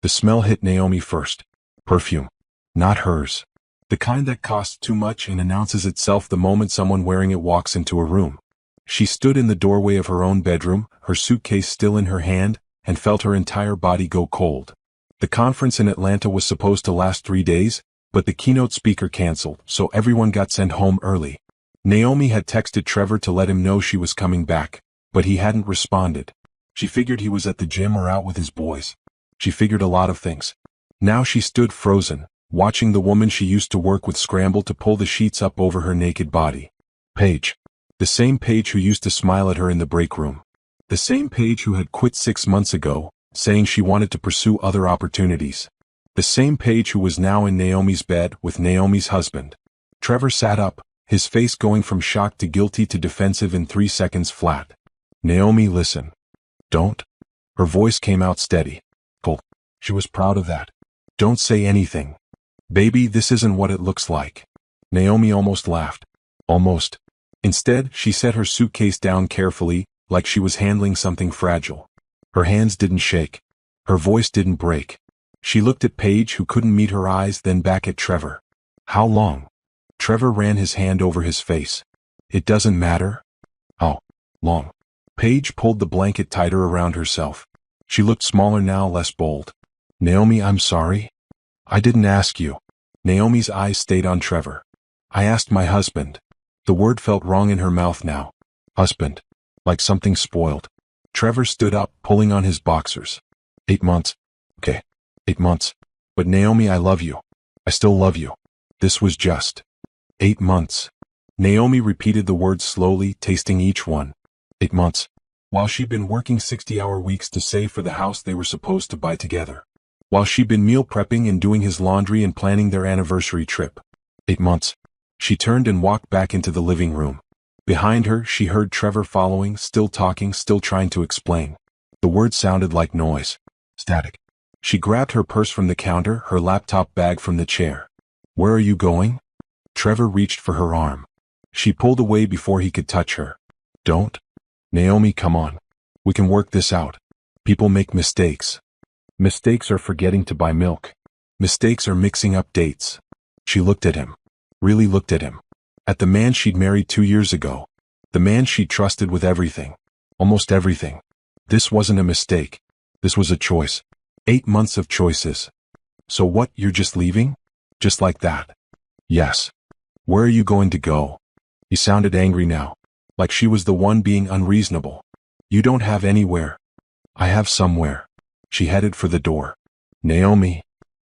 The smell hit Naomi first. Perfume. Not hers. The kind that costs too much and announces itself the moment someone wearing it walks into a room. She stood in the doorway of her own bedroom, her suitcase still in her hand, and felt her entire body go cold. The conference in Atlanta was supposed to last 3 days, but the keynote speaker canceled, so everyone got sent home early. Naomi had texted Trevor to let him know she was coming back, but he hadn't responded. She figured he was at the gym or out with his boys. She figured a lot of things. Now she stood frozen, watching the woman she used to work with scramble to pull the sheets up over her naked body. Paige. The same Paige who used to smile at her in the break room. The same Paige who had quit 6 months ago, saying she wanted to pursue other opportunities. The same Paige who was now in Naomi's bed with Naomi's husband. Trevor sat up, his face going from shocked to guilty to defensive in 3 seconds flat. Naomi, listen. Don't. Her voice came out steady. Cool. She was proud of that. Don't say anything. Baby, this isn't what it looks like. Naomi almost laughed. Almost. Instead, she set her suitcase down carefully, like she was handling something fragile. Her hands didn't shake. Her voice didn't break. She looked at Paige, who couldn't meet her eyes, then back at Trevor. How long? Trevor ran his hand over his face. It doesn't matter. How long? Paige pulled the blanket tighter around herself. She looked smaller now, less bold. Naomi, I'm sorry. I didn't ask you. Naomi's eyes stayed on Trevor. I asked my husband. The word felt wrong in her mouth now. Husband. Like something spoiled. Trevor stood up, pulling on his boxers. 8 months. Okay. 8 months. But Naomi, I love you. I still love you. This was just 8 months. Naomi repeated the words slowly, tasting each one. 8 months. While she'd been working 60-hour weeks to save for the house they were supposed to buy together. While she'd been meal prepping and doing his laundry and planning their anniversary trip. 8 months. She turned and walked back into the living room. Behind her, she heard Trevor following, still talking, still trying to explain. The words sounded like noise. Static. She grabbed her purse from the counter, her laptop bag from the chair. Where are you going? Trevor reached for her arm. She pulled away before he could touch her. Don't. Naomi, come on. We can work this out. People make mistakes. Mistakes are forgetting to buy milk. Mistakes are mixing up dates. She looked at him. Really looked at him. At the man she'd married 2 years ago. The man she'd trusted with everything. Almost everything. This wasn't a mistake. This was a choice. 8 months of choices. So what, you're just leaving? Just like that? Yes. Where are you going to go? He sounded angry now. Like she was the one being unreasonable. You don't have anywhere. I have somewhere. She headed for the door. Naomi.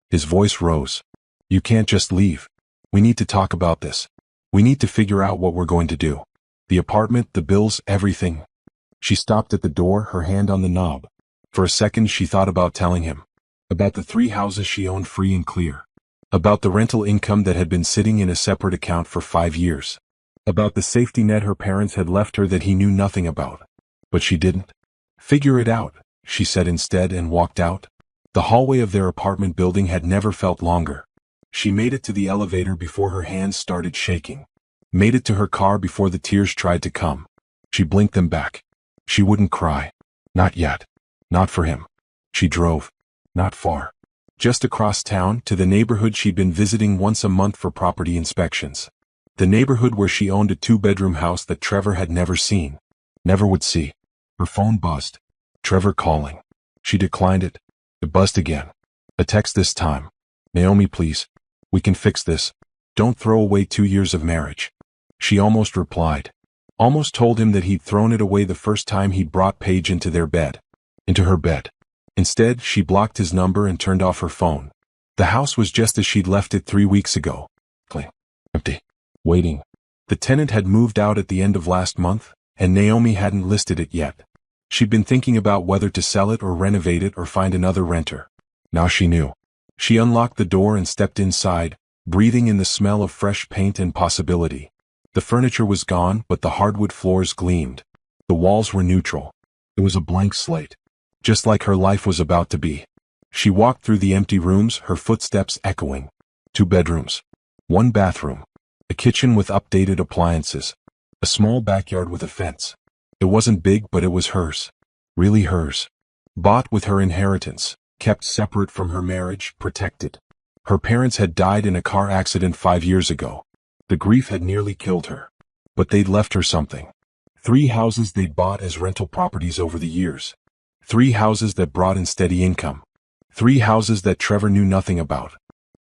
His voice rose. You can't just leave. We need to talk about this. We need to figure out what we're going to do. The apartment, the bills, everything. She stopped at the door, her hand on the knob. For a second she thought about telling him. About the 3 houses she owned free and clear. About the rental income that had been sitting in a separate account for 5 years. About the safety net her parents had left her that he knew nothing about. But she didn't. Figure it out, she said instead and walked out. The hallway of their apartment building had never felt longer. She made it to the elevator before her hands started shaking. Made it to her car before the tears tried to come. She blinked them back. She wouldn't cry. Not yet. Not for him. She drove. Not far. Just across town to the neighborhood she'd been visiting once a month for property inspections. The neighborhood where she owned a 2-bedroom house that Trevor had never seen. Never would see. Her phone buzzed. Trevor calling. She declined it. It buzzed again. A text this time. Naomi, please. We can fix this. Don't throw away 2 years of marriage. She almost replied. Almost told him that he'd thrown it away the first time he'd brought Paige into their bed. Into her bed. Instead, she blocked his number and turned off her phone. The house was just as she'd left it 3 weeks ago. Clean. Empty. Waiting. The tenant had moved out at the end of last month, and Naomi hadn't listed it yet. She'd been thinking about whether to sell it or renovate it or find another renter. Now she knew. She unlocked the door and stepped inside, breathing in the smell of fresh paint and possibility. The furniture was gone, but the hardwood floors gleamed. The walls were neutral. It was a blank slate. Just like her life was about to be. She walked through the empty rooms, her footsteps echoing. 2 bedrooms. 1 bathroom. A kitchen with updated appliances. A small backyard with a fence. It wasn't big, but it was hers. Really hers. Bought with her inheritance. kept separate from her marriage, protected. Her parents had died in a car accident 5 years ago. The grief had nearly killed her. But they'd left her something. 3 houses they'd bought as rental properties over the years. 3 houses that brought in steady income. 3 houses that Trevor knew nothing about.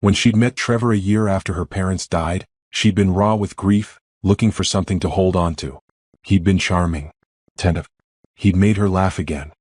When she'd met Trevor a year after her parents died, she'd been raw with grief, looking for something to hold on to. He'd been charming, tentative. He'd made her laugh again.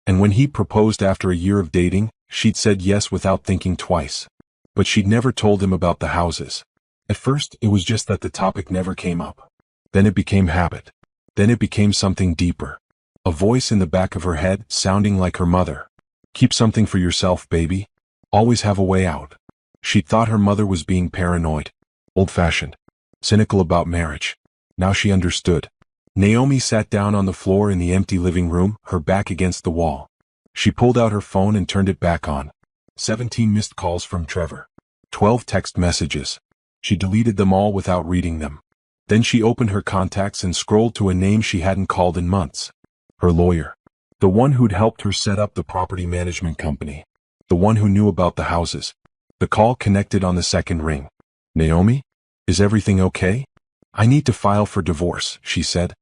And when he proposed after a year of dating, she'd said yes without thinking twice. But she'd never told him about the houses. At first, it was just that the topic never came up. Then it became habit. Then it became something deeper. A voice in the back of her head, sounding like her mother. Keep something for yourself, baby. Always have a way out. She thought her mother was being paranoid, old-fashioned, cynical about marriage. Now she understood. Naomi sat down on the floor in the empty living room, her back against the wall. She pulled out her phone and turned it back on. 17 missed calls from Trevor. 12 text messages. She deleted them all without reading them. Then she opened her contacts and scrolled to a name she hadn't called in months. Her lawyer. The one who'd helped her set up the property management company. The one who knew about the houses. The call connected on the second ring. Naomi? Is everything okay? I need to file for divorce, she said.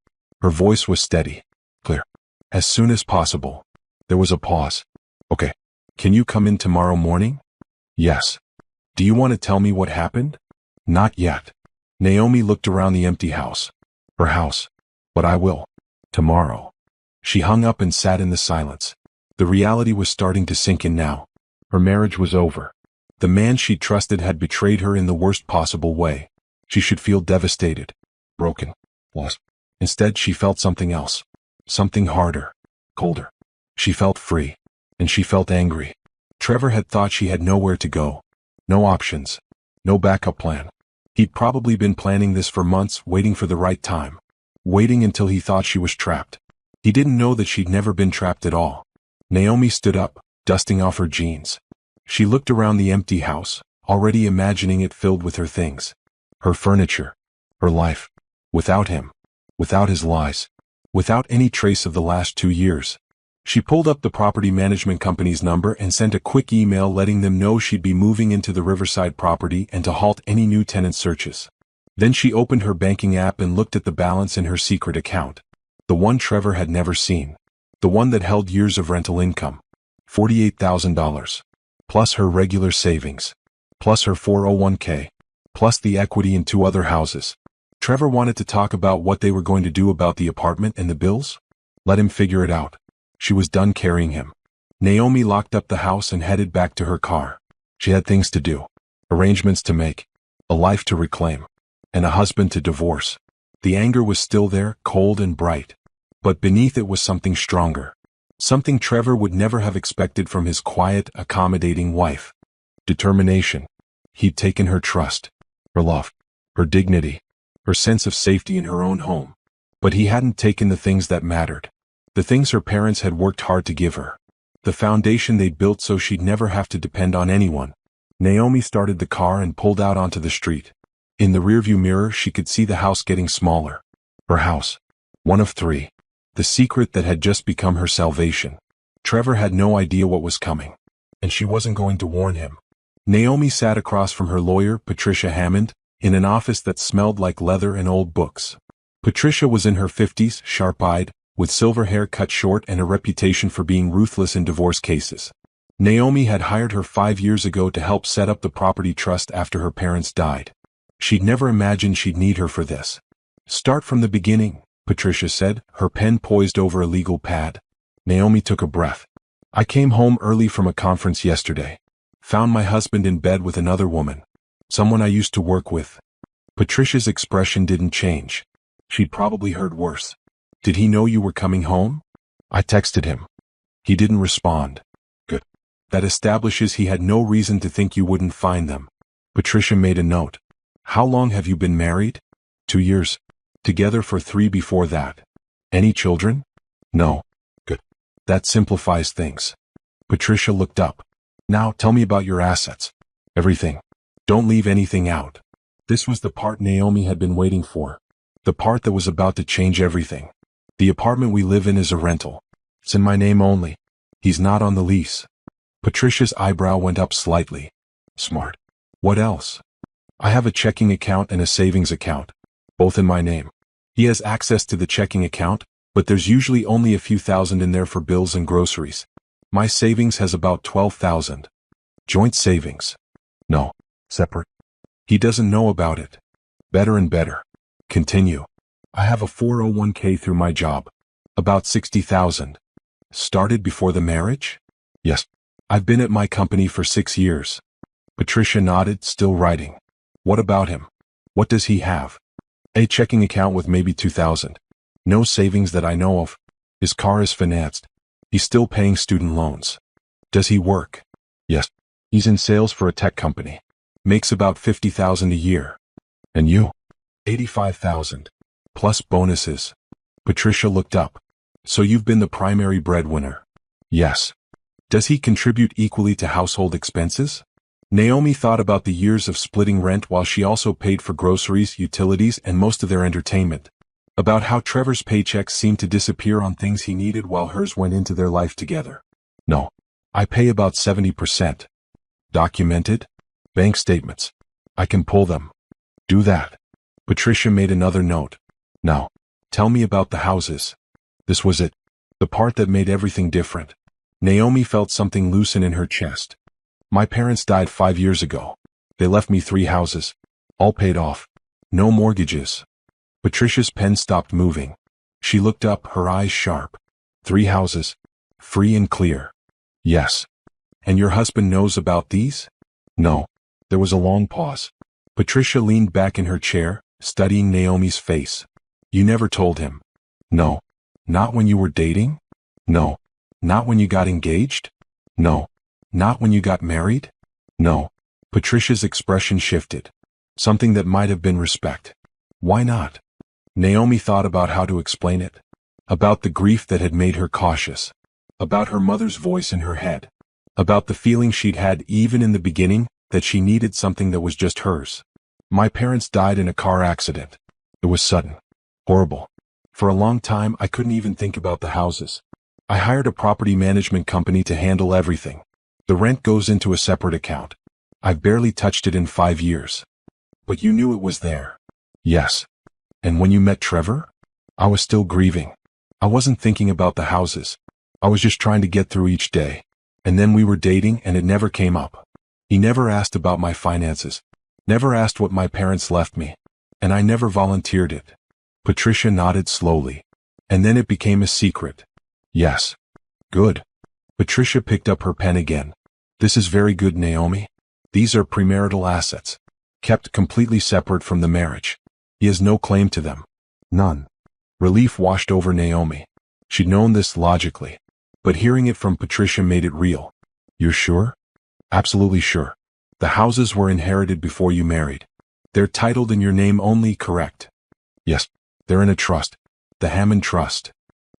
Her voice was steady, clear. As soon as possible. There was a pause. Okay. Can you come in tomorrow morning? Yes. Do you want to tell me what happened? Not yet. Naomi looked around the empty house. Her house. But I will. Tomorrow. She hung up and sat in the silence. The reality was starting to sink in now. Her marriage was over. The man she trusted had betrayed her in the worst possible way. She should feel devastated, broken, lost. Instead, she felt something else. Something harder, colder. She felt free. And she felt angry. Trevor had thought she had nowhere to go. No options. No backup plan. He'd probably been planning this for months, waiting for the right time. Waiting until he thought she was trapped. He didn't know that she'd never been trapped at all. Naomi stood up, dusting off her jeans. She looked around the empty house, already imagining it filled with her things. Her furniture. Her life. Without him. Without his lies. Without any trace of the last 2 years. She pulled up the property management company's number and sent a quick email letting them know she'd be moving into the Riverside property and to halt any new tenant searches. Then she opened her banking app and looked at the balance in her secret account. The one Trevor had never seen. The one that held years of rental income. $48,000. Plus her regular savings. Plus her 401k. Plus the equity in 2 other houses. Trevor wanted to talk about what they were going to do about the apartment and the bills? Let him figure it out. She was done carrying him. Naomi locked up the house and headed back to her car. She had things to do. Arrangements to make. A life to reclaim. And a husband to divorce. The anger was still there, cold and bright. But beneath it was something stronger. Something Trevor would never have expected from his quiet, accommodating wife. Determination. He'd taken her trust. Her love. Her dignity. Her sense of safety in her own home. But he hadn't taken the things that mattered. The things her parents had worked hard to give her. The foundation they'd built so she'd never have to depend on anyone. Naomi started the car and pulled out onto the street. In the rearview mirror she could see the house getting smaller. Her house. One of 3. The secret that had just become her salvation. Trevor had no idea what was coming. And she wasn't going to warn him. Naomi sat across from her lawyer, Patricia Hammond, in an office that smelled like leather and old books. Patricia was in her 50s, sharp-eyed, with silver hair cut short and a reputation for being ruthless in divorce cases. Naomi had hired her 5 years ago to help set up the property trust after her parents died. She'd never imagined she'd need her for this. Start from the beginning, Patricia said, her pen poised over a legal pad. Naomi took a breath. I came home early from a conference yesterday. Found my husband in bed with another woman. Someone I used to work with. Patricia's expression didn't change. She'd probably heard worse. Did he know you were coming home? I texted him. He didn't respond. Good. That establishes he had no reason to think you wouldn't find them. Patricia made a note. How long have you been married? 2 years. Together for 3 before that. Any children? No. Good. That simplifies things. Patricia looked up. Now tell me about your assets. Everything. Don't leave anything out. This was the part Naomi had been waiting for. The part that was about to change everything. The apartment we live in is a rental. It's in my name only. He's not on the lease. Patricia's eyebrow went up slightly. Smart. What else? I have a checking account and a savings account, both in my name. He has access to the checking account, but there's usually only a few thousand in there for bills and groceries. My savings has about 12,000. Joint savings. No. Separate. He doesn't know about it. Better and better. Continue. I have a 401k through my job. About 60,000. Started before the marriage? Yes. I've been at my company for 6 years. Patricia nodded, still writing. What about him? What does he have? A checking account with maybe 2,000. No savings that I know of. His car is financed. He's still paying student loans. Does he work? Yes. He's in sales for a tech company. Makes about 50,000 a year. And you? 85,000. Plus bonuses. Patricia looked up. So you've been the primary breadwinner? Yes. Does he contribute equally to household expenses? Naomi thought about the years of splitting rent while she also paid for groceries, utilities, and most of their entertainment. About how Trevor's paychecks seemed to disappear on things he needed while hers went into their life together. No. I pay about 70%. Documented? Bank statements. I can pull them. Do that. Patricia made another note. Now, tell me about the houses. This was it. The part that made everything different. Naomi felt something loosen in her chest. My parents died 5 years ago. They left me 3 houses. All paid off. No mortgages. Patricia's pen stopped moving. She looked up, her eyes sharp. 3 houses. Free and clear. Yes. And your husband knows about these? No. There was a long pause. Patricia leaned back in her chair, studying Naomi's face. You never told him? No. Not when you were dating? No. Not when you got engaged? No. Not when you got married? No. Patricia's expression shifted. Something that might have been respect. Why not? Naomi thought about how to explain it. About the grief that had made her cautious. About her mother's voice in her head. About the feeling she'd had even in the beginning that she needed something that was just hers. My parents died in a car accident. It was sudden. Horrible. For a long time I couldn't even think about the houses. I hired a property management company to handle everything. The rent goes into a separate account. I've barely touched it in 5 years. But you knew it was there. Yes. And when you met Trevor? I was still grieving. I wasn't thinking about the houses. I was just trying to get through each day. And then we were dating and it never came up. He never asked about my finances. Never asked what my parents left me. And I never volunteered it. Patricia nodded slowly. And then it became a secret. Yes. Good. Patricia picked up her pen again. This is very good, Naomi. These are premarital assets. Kept completely separate from the marriage. He has no claim to them. None. Relief washed over Naomi. She'd known this logically. But hearing it from Patricia made it real. You're sure? Absolutely sure. The houses were inherited before you married. They're titled in your name only, correct? Yes. They're in a trust. The Hammond Trust.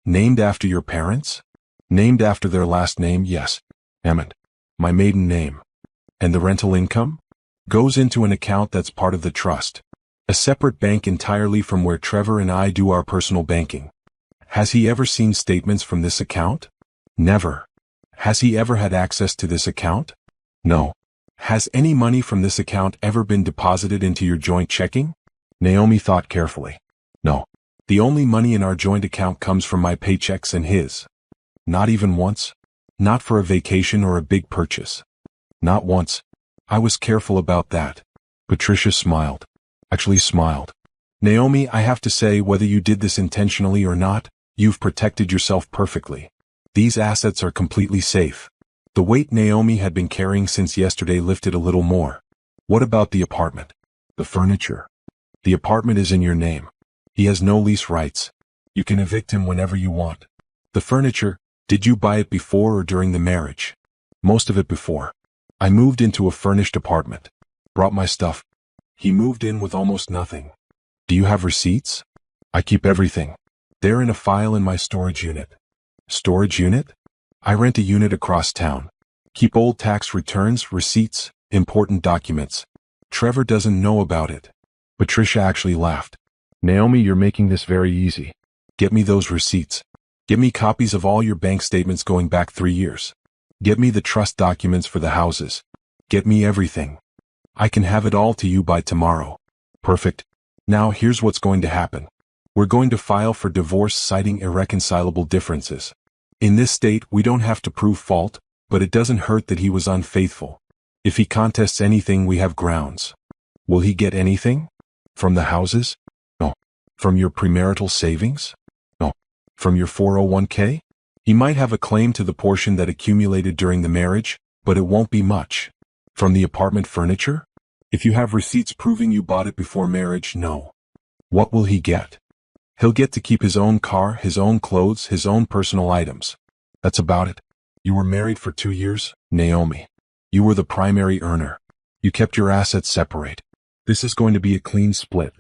Named after your parents? Named after their last name, yes. Hammond. My maiden name. And the rental income? Goes into an account that's part of the trust. A separate bank entirely from where Trevor and I do our personal banking. Has he ever seen statements from this account? Never. Has he ever had access to this account? No. Has any money from this account ever been deposited into your joint checking? Naomi thought carefully. No. The only money in our joint account comes from my paychecks and his. Not even once? Not for a vacation or a big purchase? Not once. I was careful about that. Patricia smiled. Actually smiled. Naomi, I have to say, whether you did this intentionally or not, you've protected yourself perfectly. These assets are completely safe. The weight Naomi had been carrying since yesterday lifted a little more. What about the apartment? The furniture? The apartment is in your name. He has no lease rights. You can evict him whenever you want. The furniture, did you buy it before or during the marriage? Most of it before. I moved into a furnished apartment. Brought my stuff. He moved in with almost nothing. Do you have receipts? I keep everything. They're in a file in my storage unit. Storage unit? I rent a unit across town. Keep old tax returns, receipts, important documents. Trevor doesn't know about it. Patricia actually laughed. Naomi, you're making this very easy. Get me those receipts. Get me copies of all your bank statements going back 3 years. Get me the trust documents for the houses. Get me everything. I can have it all to you by tomorrow. Perfect. Now here's what's going to happen. We're going to file for divorce citing irreconcilable differences. In this state, we don't have to prove fault, but it doesn't hurt that he was unfaithful. If he contests anything, we have grounds. Will he get anything? From the houses? No. From your premarital savings? No. From your 401k? He might have a claim to the portion that accumulated during the marriage, but it won't be much. From the apartment furniture? If you have receipts proving you bought it before marriage, no. What will he get? He'll get to keep his own car, his own clothes, his own personal items. That's about it. You were married for 2 years, Naomi. You were the primary earner. You kept your assets separate. This is going to be a clean split.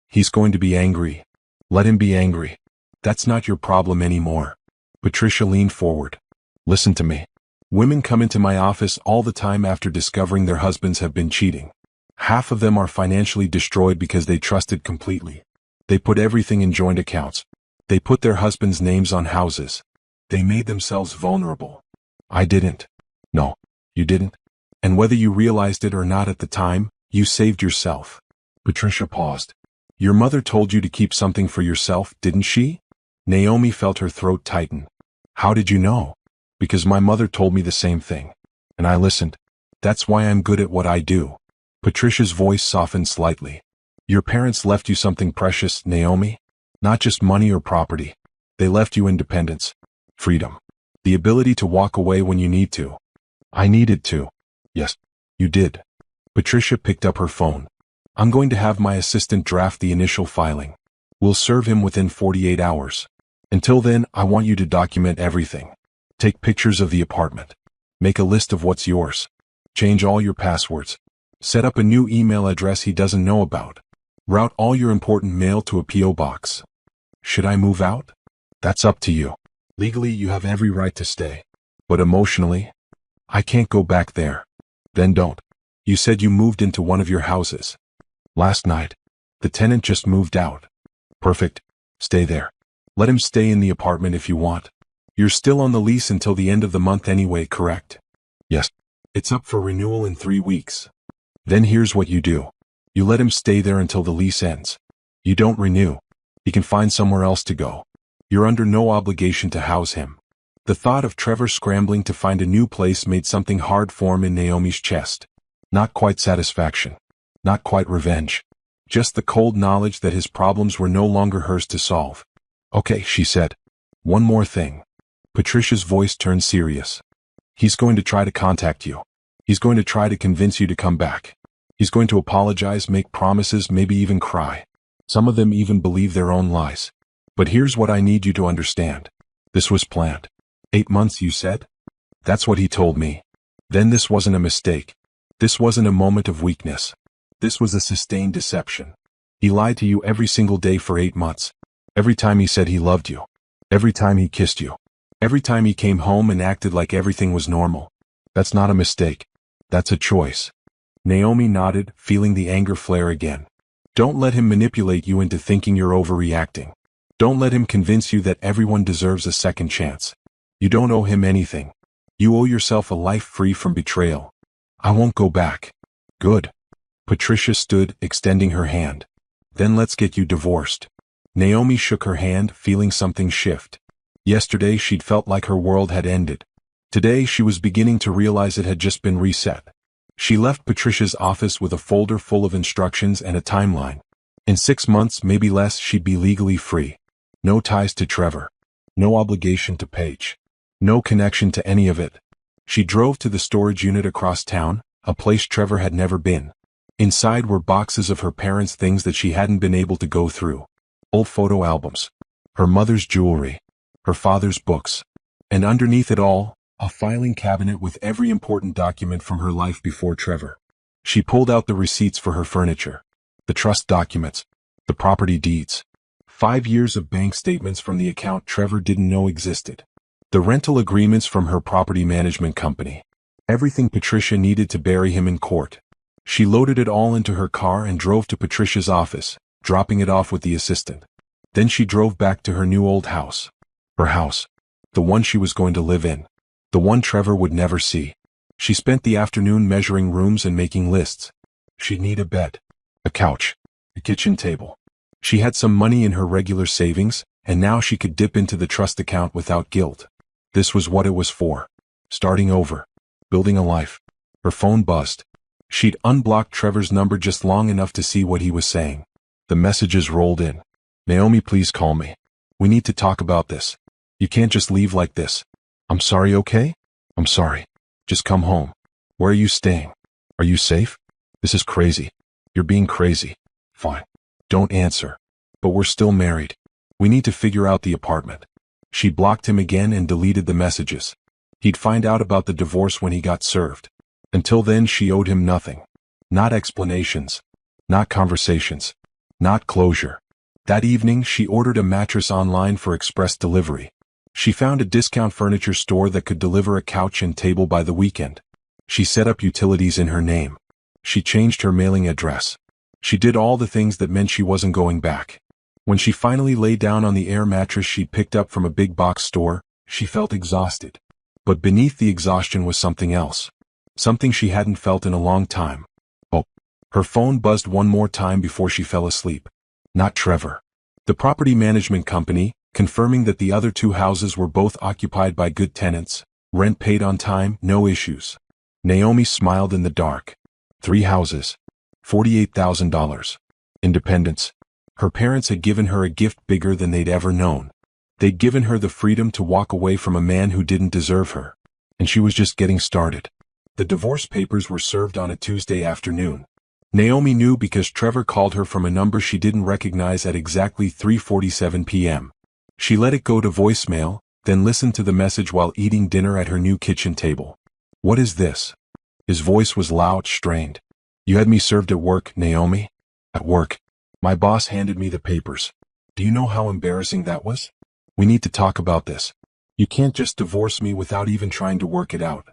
He's going to be angry. Let him be angry. That's not your problem anymore. Patricia leaned forward. Listen to me. Women come into my office all the time after discovering their husbands have been cheating. Half of them are financially destroyed because they trusted completely. They put everything in joint accounts. They put their husbands' names on houses. They made themselves vulnerable. I didn't. No, you didn't. And whether you realized it or not at the time, you saved yourself. Patricia paused. Your mother told you to keep something for yourself, didn't she? Naomi felt her throat tighten. How did you know? Because my mother told me the same thing. And I listened. That's why I'm good at what I do. Patricia's voice softened slightly. Your parents left you something precious, Naomi. Not just money or property. They left you independence. Freedom. The ability to walk away when you need to. I needed to. Yes, you did. Patricia picked up her phone. I'm going to have my assistant draft the initial filing. We'll serve him within 48 hours. Until then, I want you to document everything. Take pictures of the apartment. Make a list of what's yours. Change all your passwords. Set up a new email address he doesn't know about. Route all your important mail to a P.O. box. Should I move out? That's up to you. Legally, you have every right to stay. But emotionally, I can't go back there. Then don't. You said you moved into one of your houses. Last night. The tenant just moved out. Perfect. Stay there. Let him stay in the apartment if you want. You're still on the lease until the end of the month anyway, correct? Yes. It's up for renewal in 3 weeks. Then here's what you do. You let him stay there until the lease ends. You don't renew. He can find somewhere else to go. You're under no obligation to house him. The thought of Trevor scrambling to find a new place made something hard form in Naomi's chest. Not quite satisfaction. Not quite revenge. Just the cold knowledge that his problems were no longer hers to solve. Okay, she said. One more thing. Patricia's voice turned serious. He's going to try to contact you. He's going to try to convince you to come back. He's going to apologize, make promises, maybe even cry. Some of them even believe their own lies. But here's what I need you to understand. This was planned. 8 months, you said? That's what he told me. Then this wasn't a mistake. This wasn't a moment of weakness. This was a sustained deception. He lied to you every single day for 8 months. Every time he said he loved you. Every time he kissed you. Every time he came home and acted like everything was normal. That's not a mistake. That's a choice. Naomi nodded, feeling the anger flare again. Don't let him manipulate you into thinking you're overreacting. Don't let him convince you that everyone deserves a second chance. You don't owe him anything. You owe yourself a life free from betrayal. I won't go back. Good. Patricia stood, extending her hand. Then let's get you divorced. Naomi shook her hand, feeling something shift. Yesterday she'd felt like her world had ended. Today she was beginning to realize it had just been reset. She left Patricia's office with a folder full of instructions and a timeline. In 6 months, maybe less, she'd be legally free. No ties to Trevor. No obligation to Paige. No connection to any of it. She drove to the storage unit across town, a place Trevor had never been. Inside were boxes of her parents' things that she hadn't been able to go through. Old photo albums. Her mother's jewelry. Her father's books. And underneath it all, a filing cabinet with every important document from her life before Trevor. She pulled out the receipts for her furniture. The trust documents. The property deeds. 5 years of bank statements from the account Trevor didn't know existed. The rental agreements from her property management company. Everything Patricia needed to bury him in court. She loaded it all into her car and drove to Patricia's office, dropping it off with the assistant. Then she drove back to her new old house. Her house. The one she was going to live in. The one Trevor would never see. She spent the afternoon measuring rooms and making lists. She'd need a bed, a couch, a kitchen table. She had some money in her regular savings, and now she could dip into the trust account without guilt. This was what it was for. Starting over. Building a life. Her phone buzzed. She'd unblocked Trevor's number just long enough to see what he was saying. The messages rolled in. Naomi, please call me. We need to talk about this. You can't just leave like this. I'm sorry, okay? I'm sorry. Just come home. Where are you staying? Are you safe? This is crazy. You're being crazy. Fine. Don't answer. But we're still married. We need to figure out the apartment. She blocked him again and deleted the messages. He'd find out about the divorce when he got served. Until then, she owed him nothing. Not explanations. Not conversations. Not closure. That evening, she ordered a mattress online for express delivery. She found a discount furniture store that could deliver a couch and table by the weekend. She set up utilities in her name. She changed her mailing address. She did all the things that meant she wasn't going back. When she finally lay down on the air mattress she'd picked up from a big box store, she felt exhausted. But beneath the exhaustion was something else. Something she hadn't felt in a long time. Oh. Her phone buzzed one more time before she fell asleep. Not Trevor. The property management company, confirming that the other two houses were both occupied by good tenants, rent paid on time, no issues. Naomi smiled in the dark. 3 houses. $48,000. Independence. Her parents had given her a gift bigger than they'd ever known. They'd given her the freedom to walk away from a man who didn't deserve her. And she was just getting started. The divorce papers were served on a Tuesday afternoon. Naomi knew because Trevor called her from a number she didn't recognize at exactly 3:47 p.m. She let it go to voicemail, then listened to the message while eating dinner at her new kitchen table. What is this? His voice was loud, strained. You had me served at work, Naomi? At work. My boss handed me the papers. Do you know how embarrassing that was? We need to talk about this. You can't just divorce me without even trying to work it out.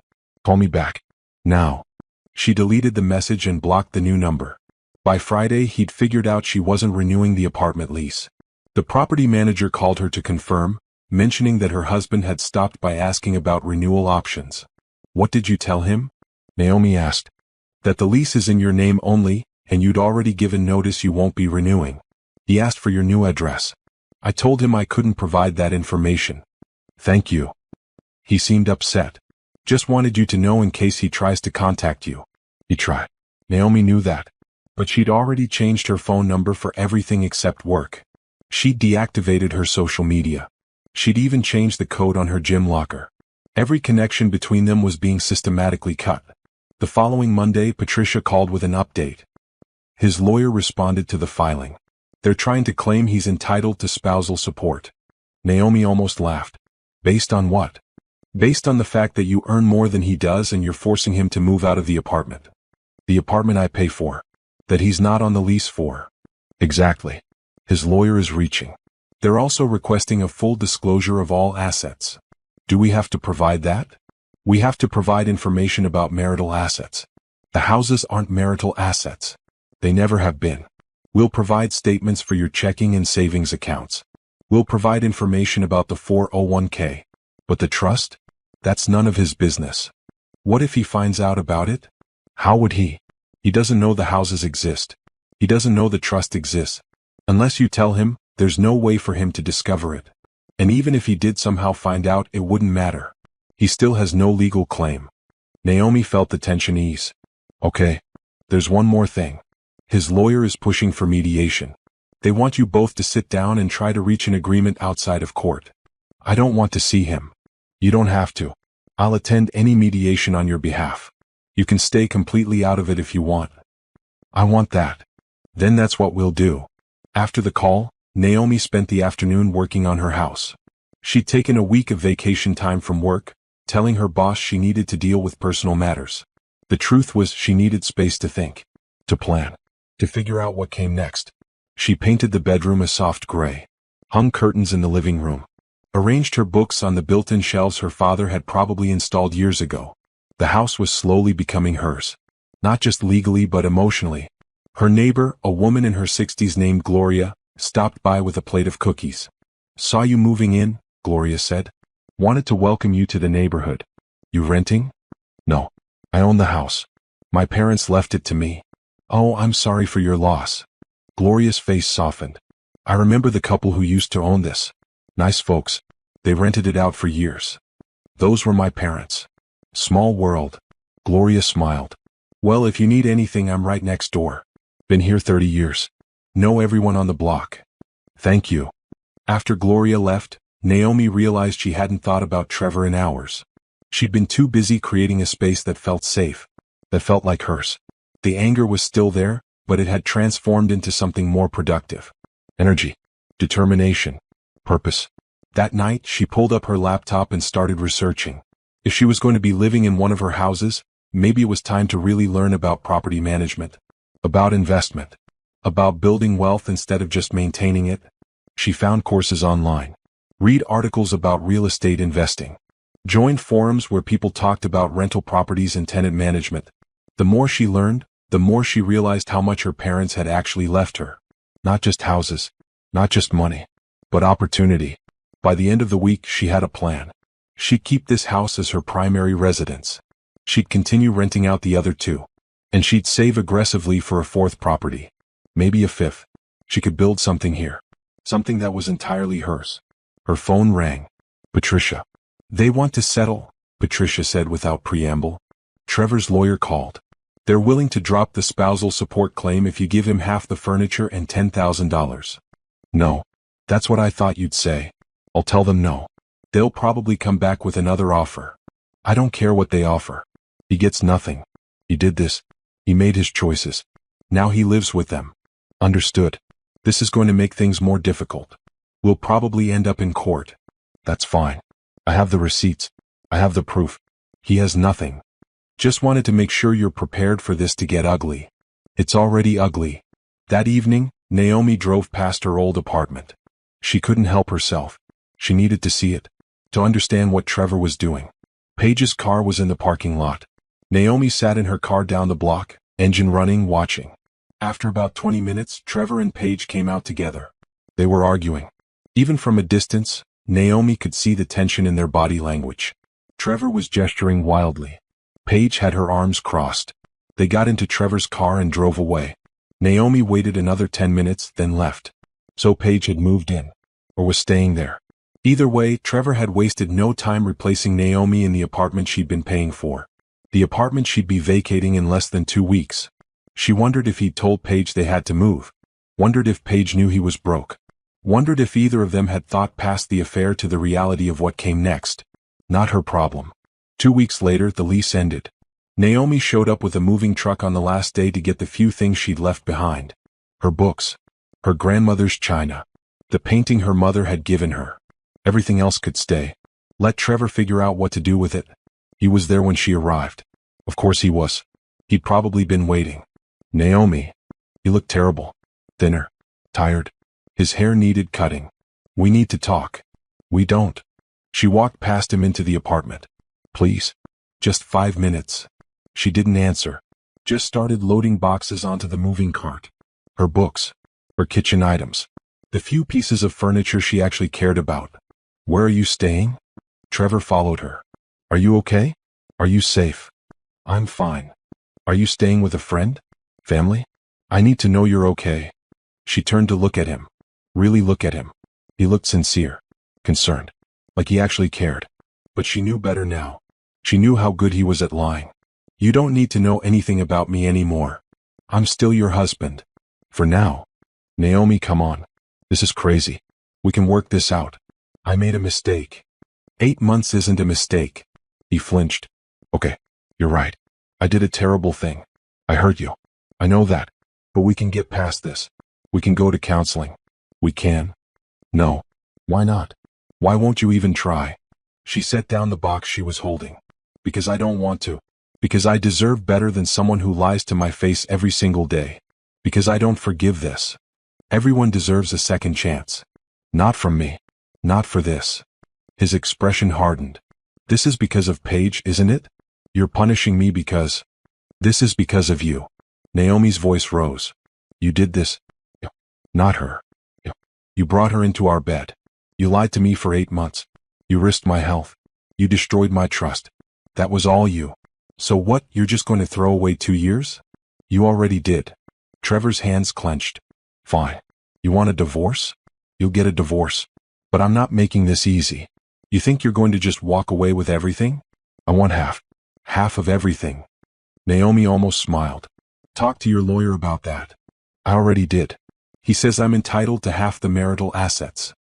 Call me back. Now. She deleted the message and blocked the new number. By Friday, he'd figured out she wasn't renewing the apartment lease. The property manager called her to confirm, mentioning that her husband had stopped by asking about renewal options. What did you tell him? Naomi asked. That the lease is in your name only, and you'd already given notice you won't be renewing. He asked for your new address. I told him I couldn't provide that information. Thank you. He seemed upset. Just wanted you to know in case he tries to contact you. He tried. Naomi knew that. But she'd already changed her phone number for everything except work. She'd deactivated her social media. She'd even changed the code on her gym locker. Every connection between them was being systematically cut. The following Monday, Patricia called with an update. His lawyer responded to the filing. They're trying to claim he's entitled to spousal support. Naomi almost laughed. Based on what? Based on the fact that you earn more than he does and you're forcing him to move out of the apartment. The apartment I pay for. That he's not on the lease for. Exactly. His lawyer is reaching. They're also requesting a full disclosure of all assets. Do we have to provide that? We have to provide information about marital assets. The houses aren't marital assets. They never have been. We'll provide statements for your checking and savings accounts. We'll provide information about the 401k. But the trust? That's none of his business. What if he finds out about it? How would he? He doesn't know the houses exist. He doesn't know the trust exists. Unless you tell him, there's no way for him to discover it. And even if he did somehow find out, it wouldn't matter. He still has no legal claim. Naomi felt the tension ease. Okay. There's one more thing. His lawyer is pushing for mediation. They want you both to sit down and try to reach an agreement outside of court. I don't want to see him. You don't have to. I'll attend any mediation on your behalf. You can stay completely out of it if you want. I want that. Then that's what we'll do. After the call, Naomi spent the afternoon working on her house. She'd taken a week of vacation time from work, telling her boss she needed to deal with personal matters. The truth was she needed space to think, to plan, to figure out what came next. She painted the bedroom a soft gray, hung curtains in the living room, arranged her books on the built-in shelves her father had probably installed years ago. The house was slowly becoming hers, not just legally but emotionally. Her neighbor, a woman in her 60s named Gloria, stopped by with a plate of cookies. Saw you moving in, Gloria said. Wanted to welcome you to the neighborhood. You renting? No. I own the house. My parents left it to me. Oh, I'm sorry for your loss. Gloria's face softened. I remember the couple who used to own this. Nice folks. They rented it out for years. Those were my parents. Small world. Gloria smiled. Well, if you need anything, I'm right next door. Been here 30 years. Know everyone on the block. Thank you. After Gloria left, Naomi realized she hadn't thought about Trevor in hours. She'd been too busy creating a space that felt safe, that felt like hers. The anger was still there, but it had transformed into something more productive. Energy, determination, purpose. That night, she pulled up her laptop and started researching. If she was going to be living in one of her houses, maybe it was time to really learn about property management, about investment, about building wealth instead of just maintaining it. She found courses online, read articles about real estate investing, joined forums where people talked about rental properties and tenant management. The more she learned, the more she realized how much her parents had actually left her. Not just houses, not just money, but opportunity. By the end of the week, she had a plan. She'd keep this house as her primary residence. She'd continue renting out the other two. And she'd save aggressively for a fourth property. Maybe a fifth. She could build something here. Something that was entirely hers. Her phone rang. Patricia. They want to settle, Patricia said without preamble. Trevor's lawyer called. They're willing to drop the spousal support claim if you give him half the furniture and $10,000. No. That's what I thought you'd say. I'll tell them no. They'll probably come back with another offer. I don't care what they offer. He gets nothing. He did this. He made his choices. Now he lives with them. Understood. This is going to make things more difficult. We'll probably end up in court. That's fine. I have the receipts. I have the proof. He has nothing. Just wanted to make sure you're prepared for this to get ugly. It's already ugly. That evening, Naomi drove past her old apartment. She couldn't help herself. She needed to see it, to understand what Trevor was doing. Paige's car was in the parking lot. Naomi sat in her car down the block, engine running, watching. After about 20 minutes, Trevor and Paige came out together. They were arguing. Even from a distance, Naomi could see the tension in their body language. Trevor was gesturing wildly. Paige had her arms crossed. They got into Trevor's car and drove away. Naomi waited another 10 minutes, then left. So Paige had moved in, or was staying there. Either way, Trevor had wasted no time replacing Naomi in the apartment she'd been paying for. The apartment she'd be vacating in less than 2 weeks. She wondered if he'd told Paige they had to move. Wondered if Paige knew he was broke. Wondered if either of them had thought past the affair to the reality of what came next. Not her problem. 2 weeks later, the lease ended. Naomi showed up with a moving truck on the last day to get the few things she'd left behind. Her books. Her grandmother's china. The painting her mother had given her. Everything else could stay. Let Trevor figure out what to do with it. He was there when she arrived. Of course he was. He'd probably been waiting. Naomi. He looked terrible. Thinner. Tired. His hair needed cutting. We need to talk. We don't. She walked past him into the apartment. Please. Just 5 minutes. She didn't answer. Just started loading boxes onto the moving cart. Her books. Her kitchen items. The few pieces of furniture she actually cared about. Where are you staying? Trevor followed her. Are you okay? Are you safe? I'm fine. Are you staying with a friend? Family? I need to know you're okay. She turned to look at him. Really look at him. He looked sincere. Concerned. Like he actually cared. But she knew better now. She knew how good he was at lying. You don't need to know anything about me anymore. I'm still your husband. For now. Naomi, come on. This is crazy. We can work this out. I made a mistake. 8 months isn't a mistake. He flinched. Okay, you're right. I did a terrible thing. I hurt you. I know that. But we can get past this. We can go to counseling. We can. No. Why not? Why won't you even try? She set down the box she was holding. Because I don't want to. Because I deserve better than someone who lies to my face every single day. Because I don't forgive this. Everyone deserves a second chance. Not from me. Not for this. His expression hardened. This is because of Paige, isn't it? You're punishing me because... This is because of you. Naomi's voice rose. You did this. Not her. You brought her into our bed. You lied to me for 8 months. You risked my health. You destroyed my trust. That was all you. So what, you're just going to throw away 2 years? You already did. Trevor's hands clenched. Fine. You want a divorce? You'll get a divorce. But I'm not making this easy. You think you're going to just walk away with everything? I want half. Half of everything. Naomi almost smiled. Talk to your lawyer about that. I already did. He says I'm entitled to half the marital assets.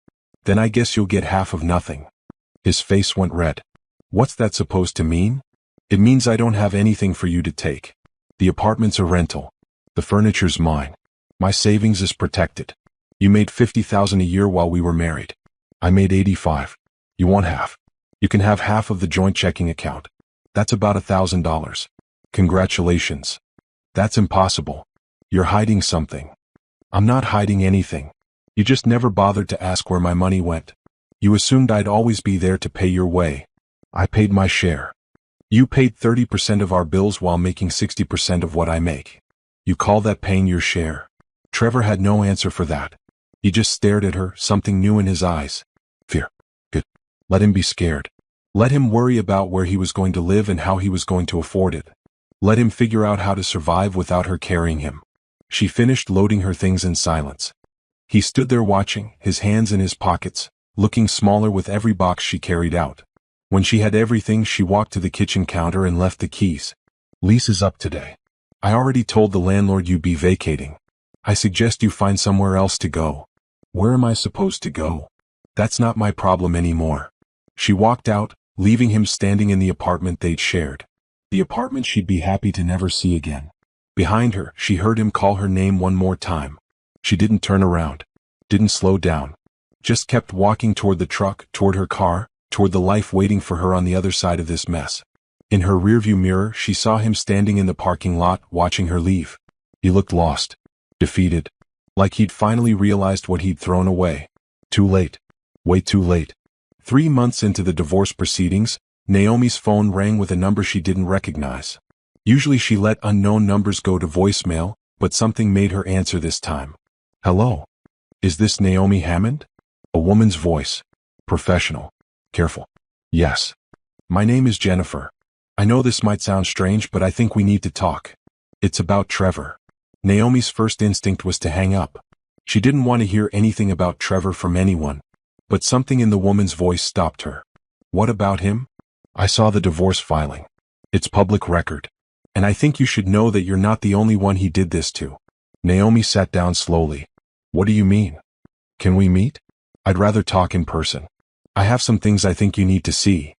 Then I guess you'll get half of nothing. His face went red. What's that supposed to mean? It means I don't have anything for you to take. The apartment's a rental. The furniture's mine. My savings is protected. You made $50,000 a year while we were married. I made $85,000. You want half. You can have half of the joint checking account. That's about $1,000. Congratulations. That's impossible. You're hiding something. I'm not hiding anything. You just never bothered to ask where my money went. You assumed I'd always be there to pay your way. I paid my share. You paid 30% of our bills while making 60% of what I make. You call that paying your share? Trevor had no answer for that. He just stared at her, something new in his eyes. Fear. Good. Let him be scared. Let him worry about where he was going to live and how he was going to afford it. Let him figure out how to survive without her carrying him. She finished loading her things in silence. He stood there watching, his hands in his pockets, looking smaller with every box she carried out. When she had everything, she walked to the kitchen counter and left the keys. Lease is up today. I already told the landlord you'd be vacating. I suggest you find somewhere else to go. Where am I supposed to go? That's not my problem anymore. She walked out, leaving him standing in the apartment they'd shared. The apartment she'd be happy to never see again. Behind her, she heard him call her name one more time. She didn't turn around, didn't slow down, just kept walking toward the truck, toward her car, toward the life waiting for her on the other side of this mess. In her rearview mirror, she saw him standing in the parking lot, watching her leave. He looked lost, defeated, like he'd finally realized what he'd thrown away. Too late. Way too late. 3 months into the divorce proceedings, Naomi's phone rang with a number she didn't recognize. Usually she let unknown numbers go to voicemail, but something made her answer this time. Hello? Is this Naomi Hammond? A woman's voice. Professional. Careful. Yes. My name is Jennifer. I know this might sound strange, but I think we need to talk. It's about Trevor. Naomi's first instinct was to hang up. She didn't want to hear anything about Trevor from anyone. But something in the woman's voice stopped her. What about him? I saw the divorce filing. It's public record. And I think you should know that you're not the only one he did this to. Naomi sat down slowly. What do you mean? Can we meet? I'd rather talk in person. I have some things I think you need to see.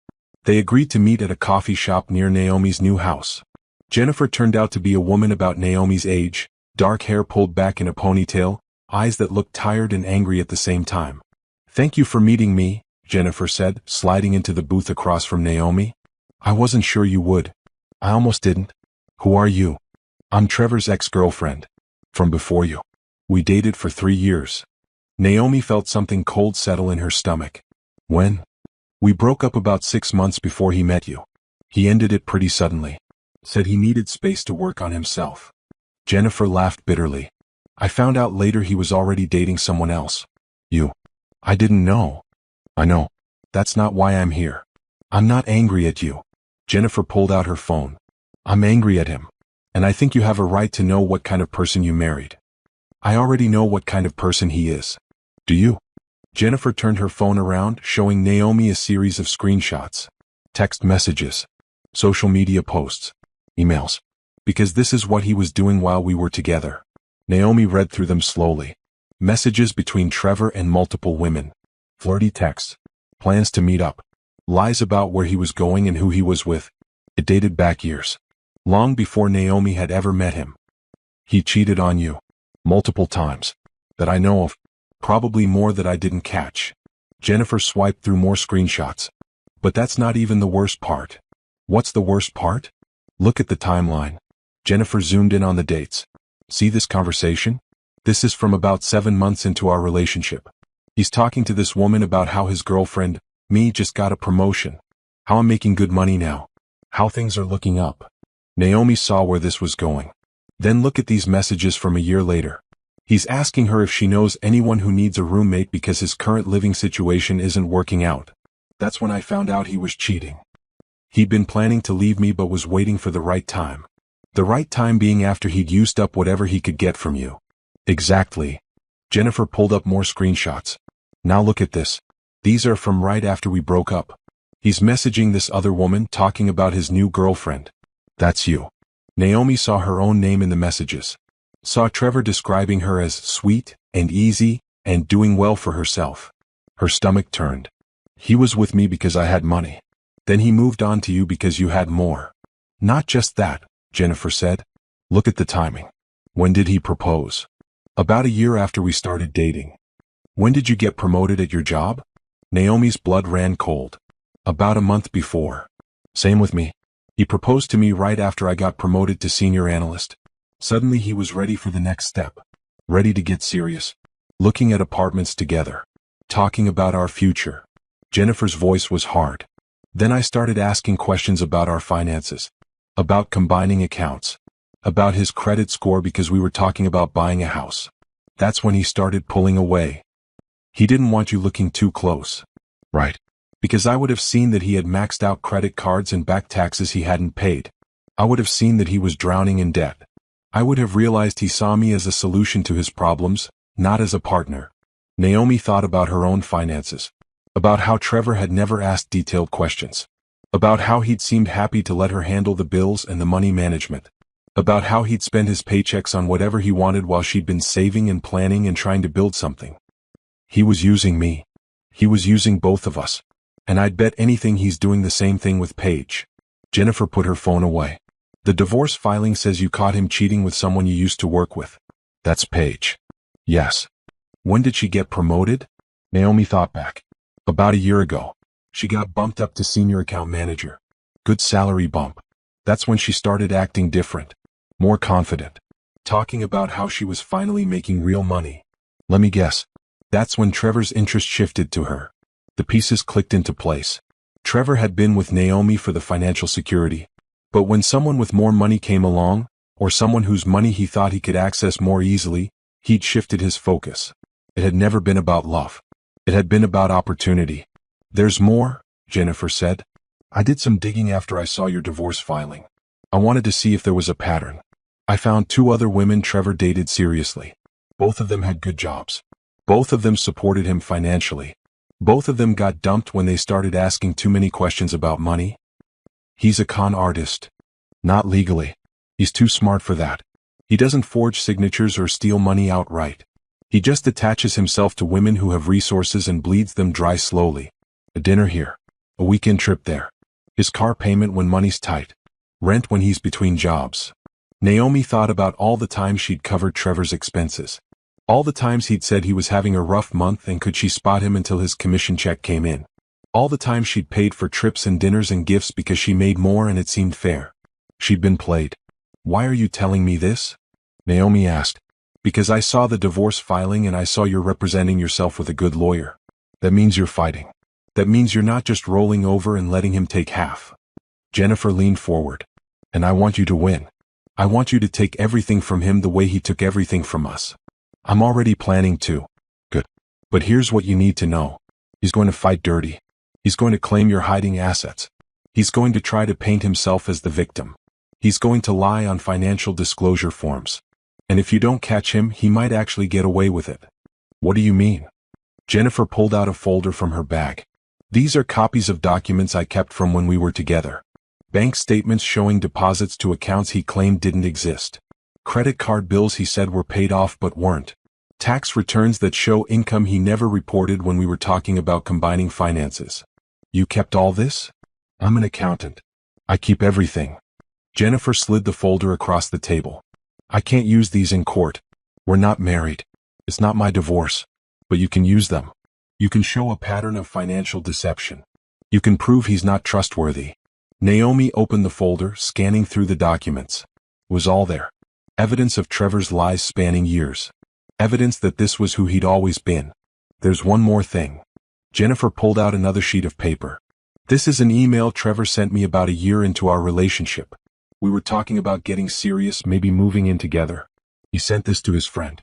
They agreed to meet at a coffee shop near Naomi's new house. Jennifer turned out to be a woman about Naomi's age, dark hair pulled back in a ponytail, eyes that looked tired and angry at the same time. Thank you for meeting me, Jennifer said, sliding into the booth across from Naomi. I wasn't sure you would. I almost didn't. Who are you? I'm Trevor's ex-girlfriend. From before you. We dated for 3 years. Naomi felt something cold settle in her stomach. When? We broke up about 6 months before he met you. He ended it pretty suddenly. Said he needed space to work on himself. Jennifer laughed bitterly. I found out later he was already dating someone else. You. I didn't know. I know. That's not why I'm here. I'm not angry at you. Jennifer pulled out her phone. I'm angry at him. And I think you have a right to know what kind of person you married. I already know what kind of person he is. Do you? Jennifer turned her phone around, showing Naomi a series of screenshots. Text messages. Social media posts. Emails. Because this is what he was doing while we were together. Naomi read through them slowly. Messages between Trevor and multiple women. Flirty texts. Plans to meet up. Lies about where he was going and who he was with. It dated back years. Long before Naomi had ever met him. He cheated on you. Multiple times. That I know of. Probably more that I didn't catch. Jennifer swiped through more screenshots. But that's not even the worst part. What's the worst part? Look at the timeline. Jennifer zoomed in on the dates. See this conversation? This is from about 7 months into our relationship. He's talking to this woman about how his girlfriend, me, just got a promotion. How I'm making good money now. How things are looking up. Naomi saw where this was going. Then look at these messages from a year later. He's asking her if she knows anyone who needs a roommate because his current living situation isn't working out. That's when I found out he was cheating. He'd been planning to leave me but was waiting for the right time. The right time being after he'd used up whatever he could get from you. Exactly. Jennifer pulled up more screenshots. Now look at this. These are from right after we broke up. He's messaging this other woman talking about his new girlfriend. That's you. Naomi saw her own name in the messages. Saw Trevor describing her as sweet and easy and doing well for herself. Her stomach turned. He was with me because I had money. Then he moved on to you because you had more. Not just that, Jennifer said. Look at the timing. When did he propose? About a year after we started dating. When did you get promoted at your job? Naomi's blood ran cold. About a month before. Same with me. He proposed to me right after I got promoted to senior analyst. Suddenly he was ready for the next step. Ready to get serious. Looking at apartments together. Talking about our future. Jennifer's voice was hard. Then I started asking questions about our finances. About combining accounts. About his credit score because we were talking about buying a house. That's when he started pulling away. He didn't want you looking too close. Right. Because I would have seen that he had maxed out credit cards and back taxes he hadn't paid. I would have seen that he was drowning in debt. I would have realized he saw me as a solution to his problems, not as a partner. Naomi thought about her own finances. About how Trevor had never asked detailed questions. About how he'd seemed happy to let her handle the bills and the money management. About how he'd spend his paychecks on whatever he wanted while she'd been saving and planning and trying to build something. He was using me. He was using both of us. And I'd bet anything he's doing the same thing with Paige. Jennifer put her phone away. The divorce filing says you caught him cheating with someone you used to work with. That's Paige. Yes. When did she get promoted? Naomi thought back. About a year ago. She got bumped up to senior account manager. Good salary bump. That's when she started acting different. More confident. Talking about how she was finally making real money. Let me guess. That's when Trevor's interest shifted to her. The pieces clicked into place. Trevor had been with Naomi for the financial security. But when someone with more money came along, or someone whose money he thought he could access more easily, he'd shifted his focus. It had never been about love. It had been about opportunity. There's more, Jennifer said. I did some digging after I saw your divorce filing. I wanted to see if there was a pattern. I found 2 other women Trevor dated seriously. Both of them had good jobs. Both of them supported him financially. Both of them got dumped when they started asking too many questions about money. He's a con artist. Not legally. He's too smart for that. He doesn't forge signatures or steal money outright. He just attaches himself to women who have resources and bleeds them dry slowly. A dinner here. A weekend trip there. His car payment when money's tight. Rent when he's between jobs. Naomi thought about all the times she'd covered Trevor's expenses. All the times he'd said he was having a rough month and could she spot him until his commission check came in. All the times she'd paid for trips and dinners and gifts because she made more and it seemed fair. She'd been played. Why are you telling me this? Naomi asked. Because I saw the divorce filing and I saw you're representing yourself with a good lawyer. That means you're fighting. That means you're not just rolling over and letting him take half. Jennifer leaned forward. And I want you to win. I want you to take everything from him the way he took everything from us. I'm already planning to. Good. But here's what you need to know. He's going to fight dirty. He's going to claim you're hiding assets. He's going to try to paint himself as the victim. He's going to lie on financial disclosure forms. And if you don't catch him, he might actually get away with it. What do you mean? Jennifer pulled out a folder from her bag. These are copies of documents I kept from when we were together. Bank statements showing deposits to accounts he claimed didn't exist. Credit card bills he said were paid off but weren't. Tax returns that show income he never reported when we were talking about combining finances. You kept all this? I'm an accountant. I keep everything. Jennifer slid the folder across the table. I can't use these in court. We're not married. It's not my divorce. But you can use them. You can show a pattern of financial deception. You can prove he's not trustworthy. Naomi opened the folder, scanning through the documents. It was all there. Evidence of Trevor's lies spanning years. Evidence that this was who he'd always been. There's one more thing. Jennifer pulled out another sheet of paper. This is an email Trevor sent me about a year into our relationship. We were talking about getting serious, maybe moving in together. He sent this to his friend.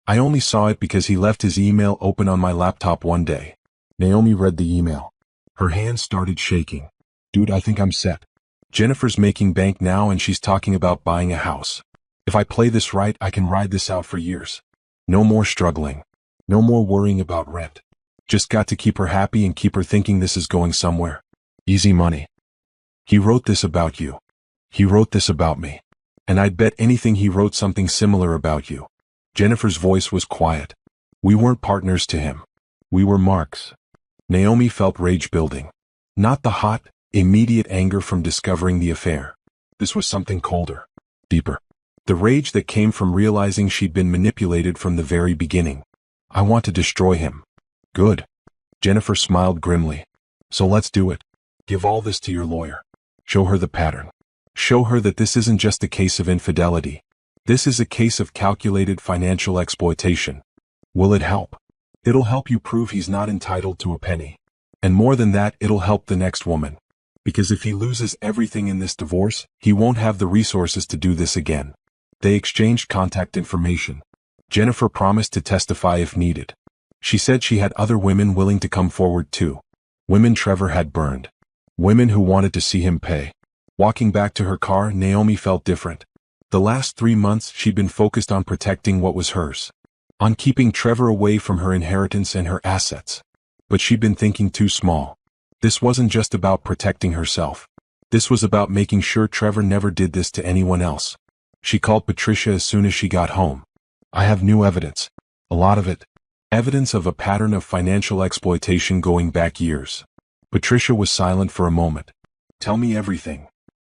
I only saw it because he left his email open on my laptop one day. Naomi read the email. Her hands started shaking. Dude, I think I'm set. Jennifer's making bank now and she's talking about buying a house. If I play this right, I can ride this out for years. No more struggling. No more worrying about rent. Just got to keep her happy and keep her thinking this is going somewhere. Easy money. He wrote this about you. He wrote this about me. And I'd bet anything he wrote something similar about you. Jennifer's voice was quiet. We weren't partners to him. We were marks. Naomi felt rage building. Not the hot, immediate anger from discovering the affair. This was something colder, deeper. The rage that came from realizing she'd been manipulated from the very beginning. I want to destroy him. Good. Jennifer smiled grimly. So let's do it. Give all this to your lawyer. Show her the pattern. Show her that this isn't just a case of infidelity. This is a case of calculated financial exploitation. Will it help? It'll help you prove he's not entitled to a penny. And more than that, it'll help the next woman. Because if he loses everything in this divorce, he won't have the resources to do this again. They exchanged contact information. Jennifer promised to testify if needed. She said she had other women willing to come forward too. Women Trevor had burned. Women who wanted to see him pay. Walking back to her car, Naomi felt different. The last 3 months she'd been focused on protecting what was hers. On keeping Trevor away from her inheritance and her assets. But she'd been thinking too small. This wasn't just about protecting herself. This was about making sure Trevor never did this to anyone else. She called Patricia as soon as she got home. I have new evidence. A lot of it. Evidence of a pattern of financial exploitation going back years. Patricia was silent for a moment. Tell me everything.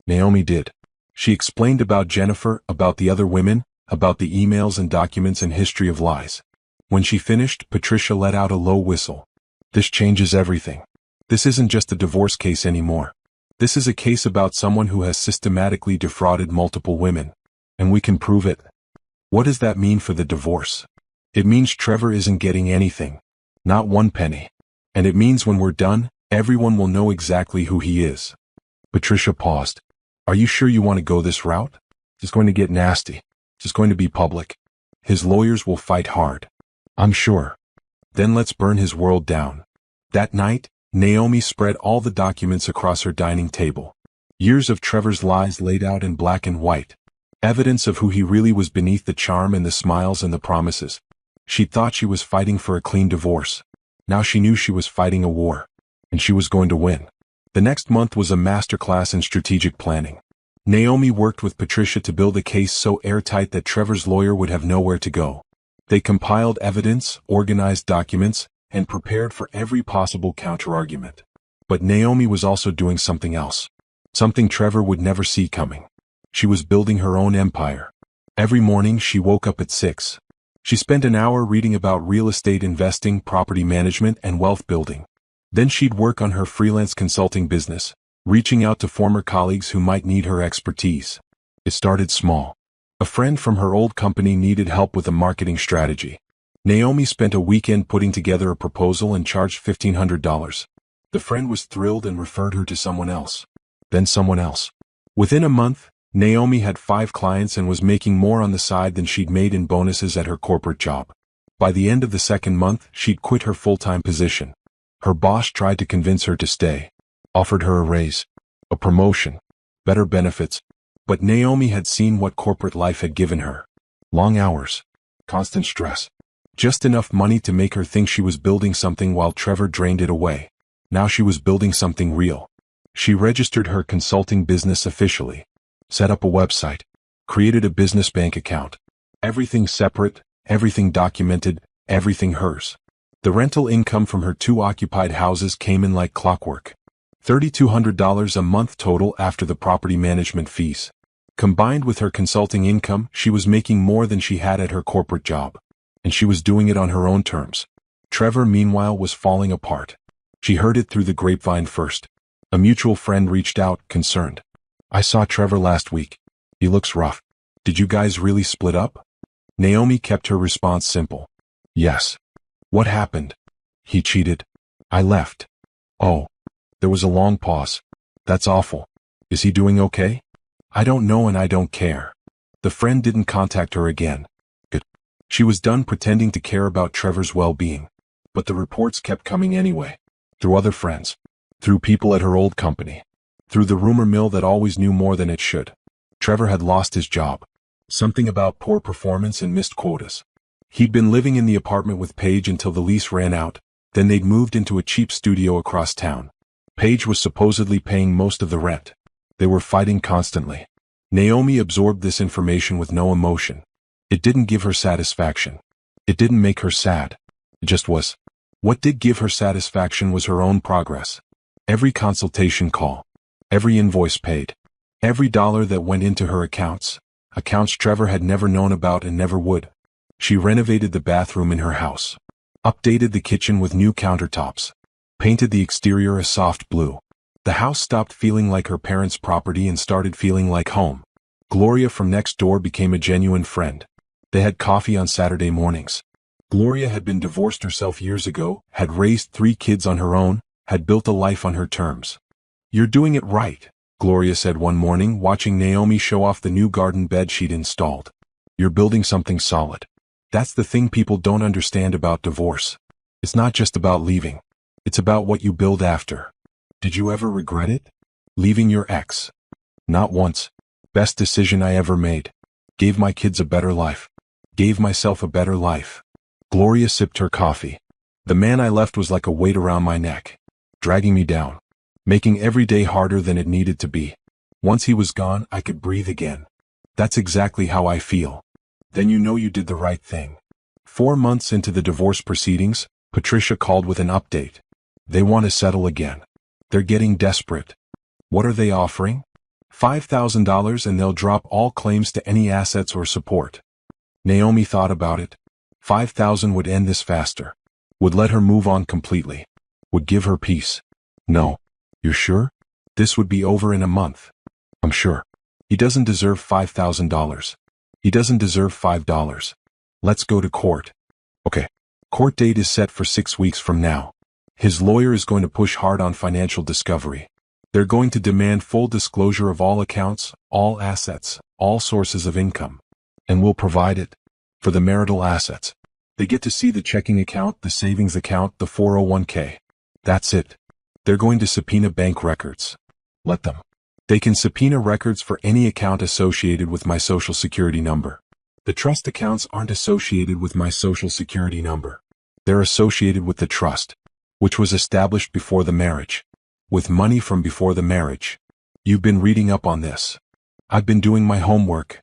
Naomi did. She explained about Jennifer, about the other women, about the emails and documents and history of lies. When she finished, Patricia let out a low whistle. This changes everything. This isn't just a divorce case anymore. This is a case about someone who has systematically defrauded multiple women. And we can prove it. What does that mean for the divorce? It means Trevor isn't getting anything. Not one penny. And it means when we're done, everyone will know exactly who he is. Patricia paused. Are you sure you want to go this route? It's going to get nasty. It's going to be public. His lawyers will fight hard. I'm sure. Then let's burn his world down. That night, Naomi spread all the documents across her dining table. Years of Trevor's lies laid out in black and white. Evidence of who he really was beneath the charm and the smiles and the promises. She thought she was fighting for a clean divorce. Now she knew she was fighting a war. And she was going to win. The next month was a masterclass in strategic planning. Naomi worked with Patricia to build a case so airtight that Trevor's lawyer would have nowhere to go. They compiled evidence, organized documents, and prepared for every possible counterargument. But Naomi was also doing something else. Something Trevor would never see coming. She was building her own empire. Every morning she woke up at 6. She spent an hour reading about real estate investing, property management, and wealth building. Then she'd work on her freelance consulting business, reaching out to former colleagues who might need her expertise. It started small. A friend from her old company needed help with a marketing strategy. Naomi spent a weekend putting together a proposal and charged $1,500. The friend was thrilled and referred her to someone else. Then someone else. Within a month, Naomi had 5 clients and was making more on the side than she'd made in bonuses at her corporate job. By the end of the second month, she'd quit her full-time position. Her boss tried to convince her to stay. Offered her a raise, a promotion, better benefits. But Naomi had seen what corporate life had given her. Long hours, constant stress. Just enough money to make her think she was building something while Trevor drained it away. Now she was building something real. She registered her consulting business officially. Set up a website. Created a business bank account. Everything separate, everything documented, everything hers. The rental income from her 2 occupied houses came in like clockwork. $3,200 a month total after the property management fees. Combined with her consulting income, she was making more than she had at her corporate job. And she was doing it on her own terms. Trevor, meanwhile, was falling apart. She heard it through the grapevine first. A mutual friend reached out, concerned. I saw Trevor last week. He looks rough. Did you guys really split up? Naomi kept her response simple. Yes. What happened? He cheated. I left. Oh. There was a long pause. That's awful. Is he doing okay? I don't know and I don't care. The friend didn't contact her again. Good. She was done pretending to care about Trevor's well-being. But the reports kept coming anyway. Through other friends. Through people at her old company. through the rumor mill that always knew more than it should. Trevor had lost his job. Something about poor performance and missed quotas. He'd been living in the apartment with Paige until the lease ran out, then they'd moved into a cheap studio across town. Paige was supposedly paying most of the rent. They were fighting constantly. Naomi absorbed this information with no emotion. It didn't give her satisfaction. It didn't make her sad. It just was. What did give her satisfaction was her own progress. Every consultation call. Every invoice paid. Every dollar that went into her accounts Trevor had never known about and never would. She renovated the bathroom in her house. Updated the kitchen with new countertops. Painted the exterior a soft blue. The house stopped feeling like her parents' property and started feeling like home. Gloria from next door became a genuine friend. They had coffee on Saturday mornings. Gloria had been divorced herself years ago, had raised 3 kids on her own, had built a life on her terms. "You're doing it right," Gloria said one morning, watching Naomi show off the new garden bed she'd installed. "You're building something solid." That's the thing people don't understand about divorce. It's not just about leaving. It's about what you build after. Did you ever regret it? Leaving your ex? Not once. Best decision I ever made. Gave my kids a better life. Gave myself a better life. Gloria sipped her coffee. The man I left was like a weight around my neck, dragging me down, making every day harder than it needed to be. Once he was gone, I could breathe again. That's exactly how I feel. Then you know you did the right thing. 4 months into the divorce proceedings, Patricia called with an update. They want to settle again. They're getting desperate. What are they offering? $5,000 and they'll drop all claims to any assets or support. Naomi thought about it. 5,000 would end this faster. Would let her move on completely. Would give her peace. No. You're sure? This would be over in a month. I'm sure. He doesn't deserve $5,000. He doesn't deserve $5. Let's go to court. Okay. Court date is set for 6 weeks from now. His lawyer is going to push hard on financial discovery. They're going to demand full disclosure of all accounts, all assets, all sources of income. And we'll provide it. For the marital assets. They get to see the checking account, the savings account, the 401k. That's it. They're going to subpoena bank records. Let them. They can subpoena records for any account associated with my social security number. The trust accounts aren't associated with my social security number. They're associated with the trust, which was established before the marriage. With money from before the marriage. You've been reading up on this. I've been doing my homework.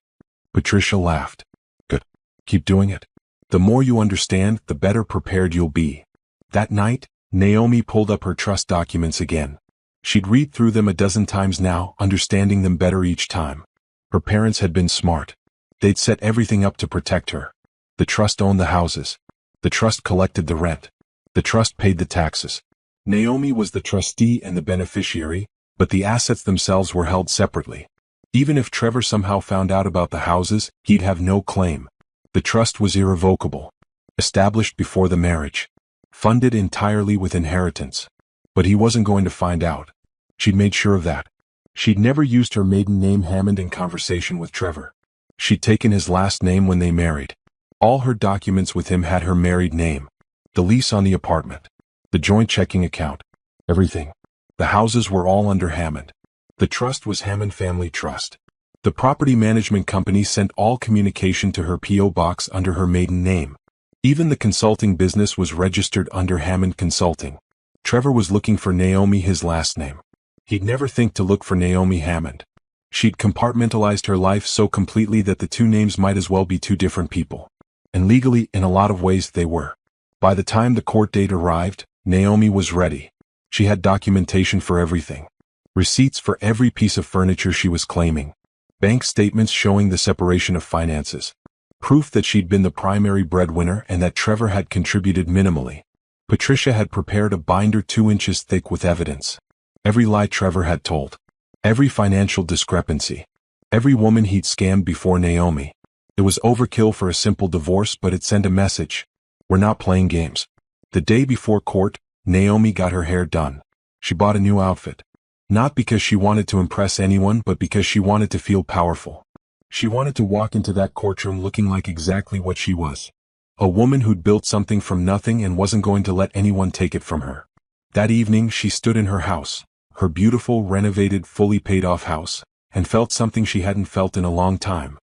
Patricia laughed. Good. Keep doing it. The more you understand, the better prepared you'll be. That night, Naomi pulled up her trust documents again. She'd read through them a dozen times now, understanding them better each time. Her parents had been smart. They'd set everything up to protect her. The trust owned the houses. The trust collected the rent. The trust paid the taxes. Naomi was the trustee and the beneficiary, but the assets themselves were held separately. Even if Trevor somehow found out about the houses, he'd have no claim. The trust was irrevocable. Established before the marriage. Funded entirely with inheritance. But he wasn't going to find out. She'd made sure of that. She'd never used her maiden name Hammond in conversation with Trevor. She'd taken his last name when they married. All her documents with him had her married name. The lease on the apartment. The joint checking account. Everything. The houses were all under Hammond. The trust was Hammond Family Trust. The property management company sent all communication to her P.O. box under her maiden name. Even the consulting business was registered under Hammond Consulting. Trevor was looking for Naomi, his last name. He'd never think to look for Naomi Hammond. She'd compartmentalized her life so completely that the two names might as well be two different people. And legally, in a lot of ways, they were. By the time the court date arrived, Naomi was ready. She had documentation for everything. Receipts for every piece of furniture she was claiming. Bank statements showing the separation of finances. Proof that she'd been the primary breadwinner and that Trevor had contributed minimally. Patricia had prepared a binder 2 inches thick with evidence. Every lie Trevor had told. Every financial discrepancy. Every woman he'd scammed before Naomi. It was overkill for a simple divorce, but it sent a message. We're not playing games. The day before court, Naomi got her hair done. She bought a new outfit. Not because she wanted to impress anyone, but because she wanted to feel powerful. She wanted to walk into that courtroom looking like exactly what she was. A woman who'd built something from nothing and wasn't going to let anyone take it from her. That evening she stood in her house, her beautiful, renovated, fully paid-off house, and felt something she hadn't felt in a long time.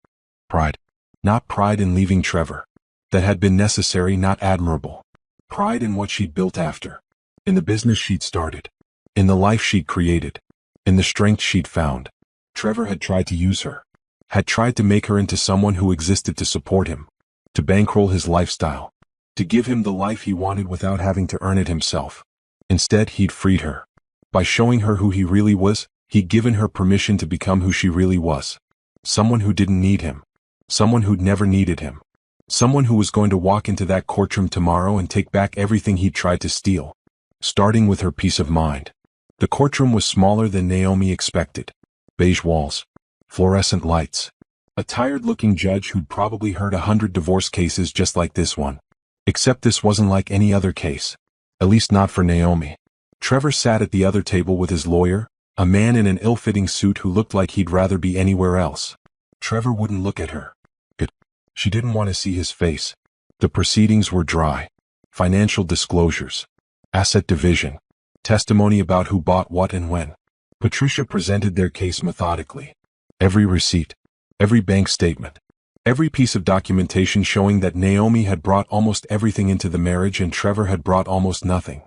Pride. Not pride in leaving Trevor. That had been necessary, not admirable. Pride in what she'd built after. In the business she'd started. In the life she'd created. In the strength she'd found. Trevor had tried to use her. Had tried to make her into someone who existed to support him. To bankroll his lifestyle. To give him the life he wanted without having to earn it himself. Instead, he'd freed her. By showing her who he really was, he'd given her permission to become who she really was. Someone who didn't need him. Someone who'd never needed him. Someone who was going to walk into that courtroom tomorrow and take back everything he'd tried to steal. Starting with her peace of mind. The courtroom was smaller than Naomi expected. Beige walls. Fluorescent lights. A tired-looking judge who'd probably heard 100 divorce cases just like this one. Except this wasn't like any other case. At least not for Naomi. Trevor sat at the other table with his lawyer, a man in an ill-fitting suit who looked like he'd rather be anywhere else. Trevor wouldn't look at her. She didn't want to see his face. The proceedings were dry. Financial disclosures. Asset division. Testimony about who bought what and when. Patricia presented their case methodically. Every receipt. Every bank statement. Every piece of documentation showing that Naomi had brought almost everything into the marriage and Trevor had brought almost nothing.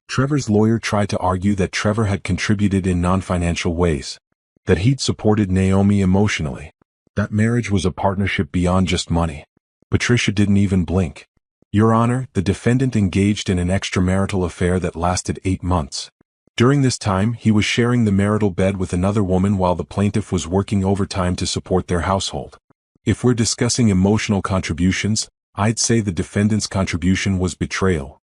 Trevor's lawyer tried to argue that Trevor had contributed in non-financial ways. That he'd supported Naomi emotionally. That marriage was a partnership beyond just money. Patricia didn't even blink. Your Honor, the defendant engaged in an extramarital affair that lasted 8 months. During this time, he was sharing the marital bed with another woman while the plaintiff was working overtime to support their household. If we're discussing emotional contributions, I'd say the defendant's contribution was betrayal.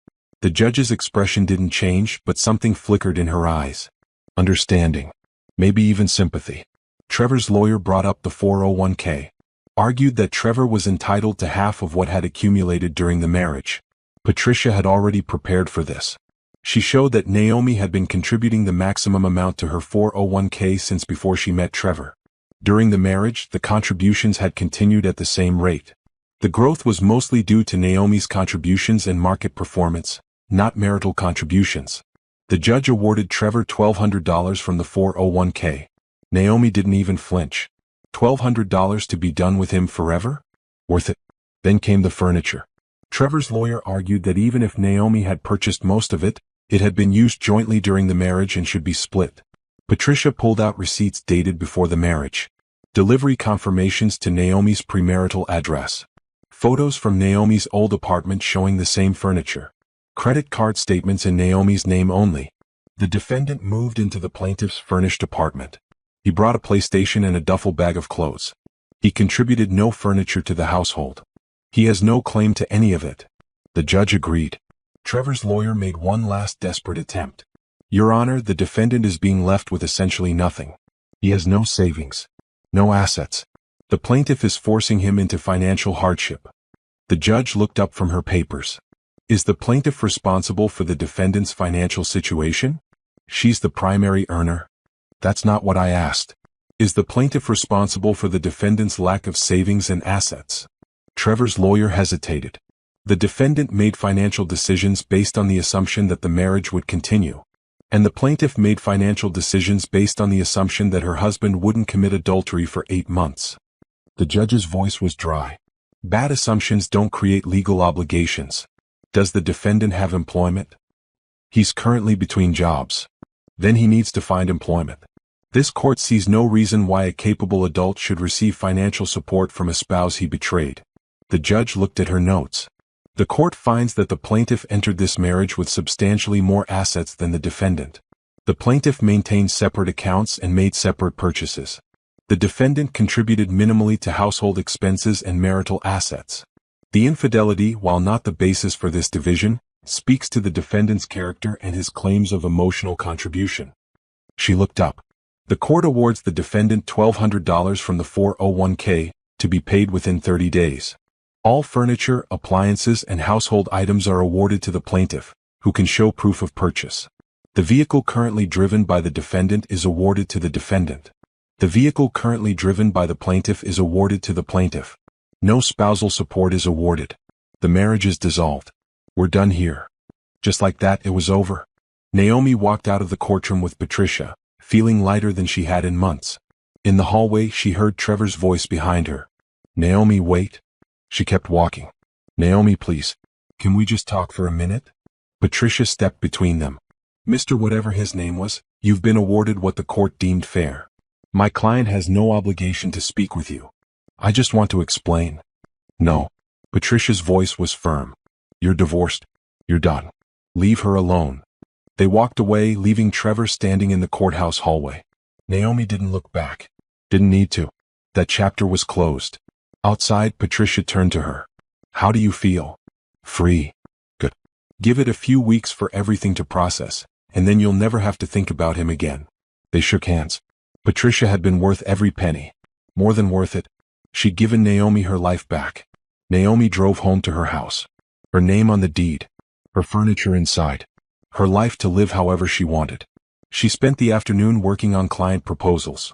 The judge's expression didn't change, but something flickered in her eyes. Understanding. Maybe even sympathy. Trevor's lawyer brought up the 401k. Argued that Trevor was entitled to half of what had accumulated during the marriage. Patricia had already prepared for this. She showed that Naomi had been contributing the maximum amount to her 401k since before she met Trevor. During the marriage, the contributions had continued at the same rate. The growth was mostly due to Naomi's contributions and market performance, not marital contributions. The judge awarded Trevor $1,200 from the 401k. Naomi didn't even flinch. $1,200 to be done with him forever? Worth it. Then came the furniture. Trevor's lawyer argued that even if Naomi had purchased most of it, it had been used jointly during the marriage and should be split. Patricia pulled out receipts dated before the marriage. Delivery confirmations to Naomi's premarital address. Photos from Naomi's old apartment showing the same furniture. Credit card statements in Naomi's name only. The defendant moved into the plaintiff's furnished apartment. He brought a PlayStation and a duffel bag of clothes. He contributed no furniture to the household. He has no claim to any of it. The judge agreed. Trevor's lawyer made one last desperate attempt. Your Honor, the defendant is being left with essentially nothing. He has no savings. No assets. The plaintiff is forcing him into financial hardship. The judge looked up from her papers. Is the plaintiff responsible for the defendant's financial situation? She's the primary earner. That's not what I asked. Is the plaintiff responsible for the defendant's lack of savings and assets? Trevor's lawyer hesitated. The defendant made financial decisions based on the assumption that the marriage would continue. And the plaintiff made financial decisions based on the assumption that her husband wouldn't commit adultery for 8 months. The judge's voice was dry. Bad assumptions don't create legal obligations. Does the defendant have employment? He's currently between jobs. Then he needs to find employment. This court sees no reason why a capable adult should receive financial support from a spouse he betrayed. The judge looked at her notes. The court finds that the plaintiff entered this marriage with substantially more assets than the defendant. The plaintiff maintained separate accounts and made separate purchases. The defendant contributed minimally to household expenses and marital assets. The infidelity, while not the basis for this division, speaks to the defendant's character and his claims of emotional contribution. She looked up. The court awards the defendant $1,200 from the 401k, to be paid within 30 days. All furniture, appliances, and household items are awarded to the plaintiff, who can show proof of purchase. The vehicle currently driven by the defendant is awarded to the defendant. The vehicle currently driven by the plaintiff is awarded to the plaintiff. No spousal support is awarded. The marriage is dissolved. We're done here. Just like that, it was over. Naomi walked out of the courtroom with Patricia, feeling lighter than she had in months. In the hallway, she heard Trevor's voice behind her. Naomi, wait. She kept walking. Naomi, please. Can we just talk for a minute? Patricia stepped between them. Mr. Whatever his name was, you've been awarded what the court deemed fair. My client has no obligation to speak with you. I just want to explain. No. Patricia's voice was firm. You're divorced. You're done. Leave her alone. They walked away, leaving Trevor standing in the courthouse hallway. Naomi didn't look back. Didn't need to. That chapter was closed. Outside, Patricia turned to her. How do you feel? Free. Good. Give it a few weeks for everything to process, and then you'll never have to think about him again. They shook hands. Patricia had been worth every penny. More than worth it. She'd given Naomi her life back. Naomi drove home to her house. Her name on the deed. Her furniture inside. Her life to live however she wanted. She spent the afternoon working on client proposals.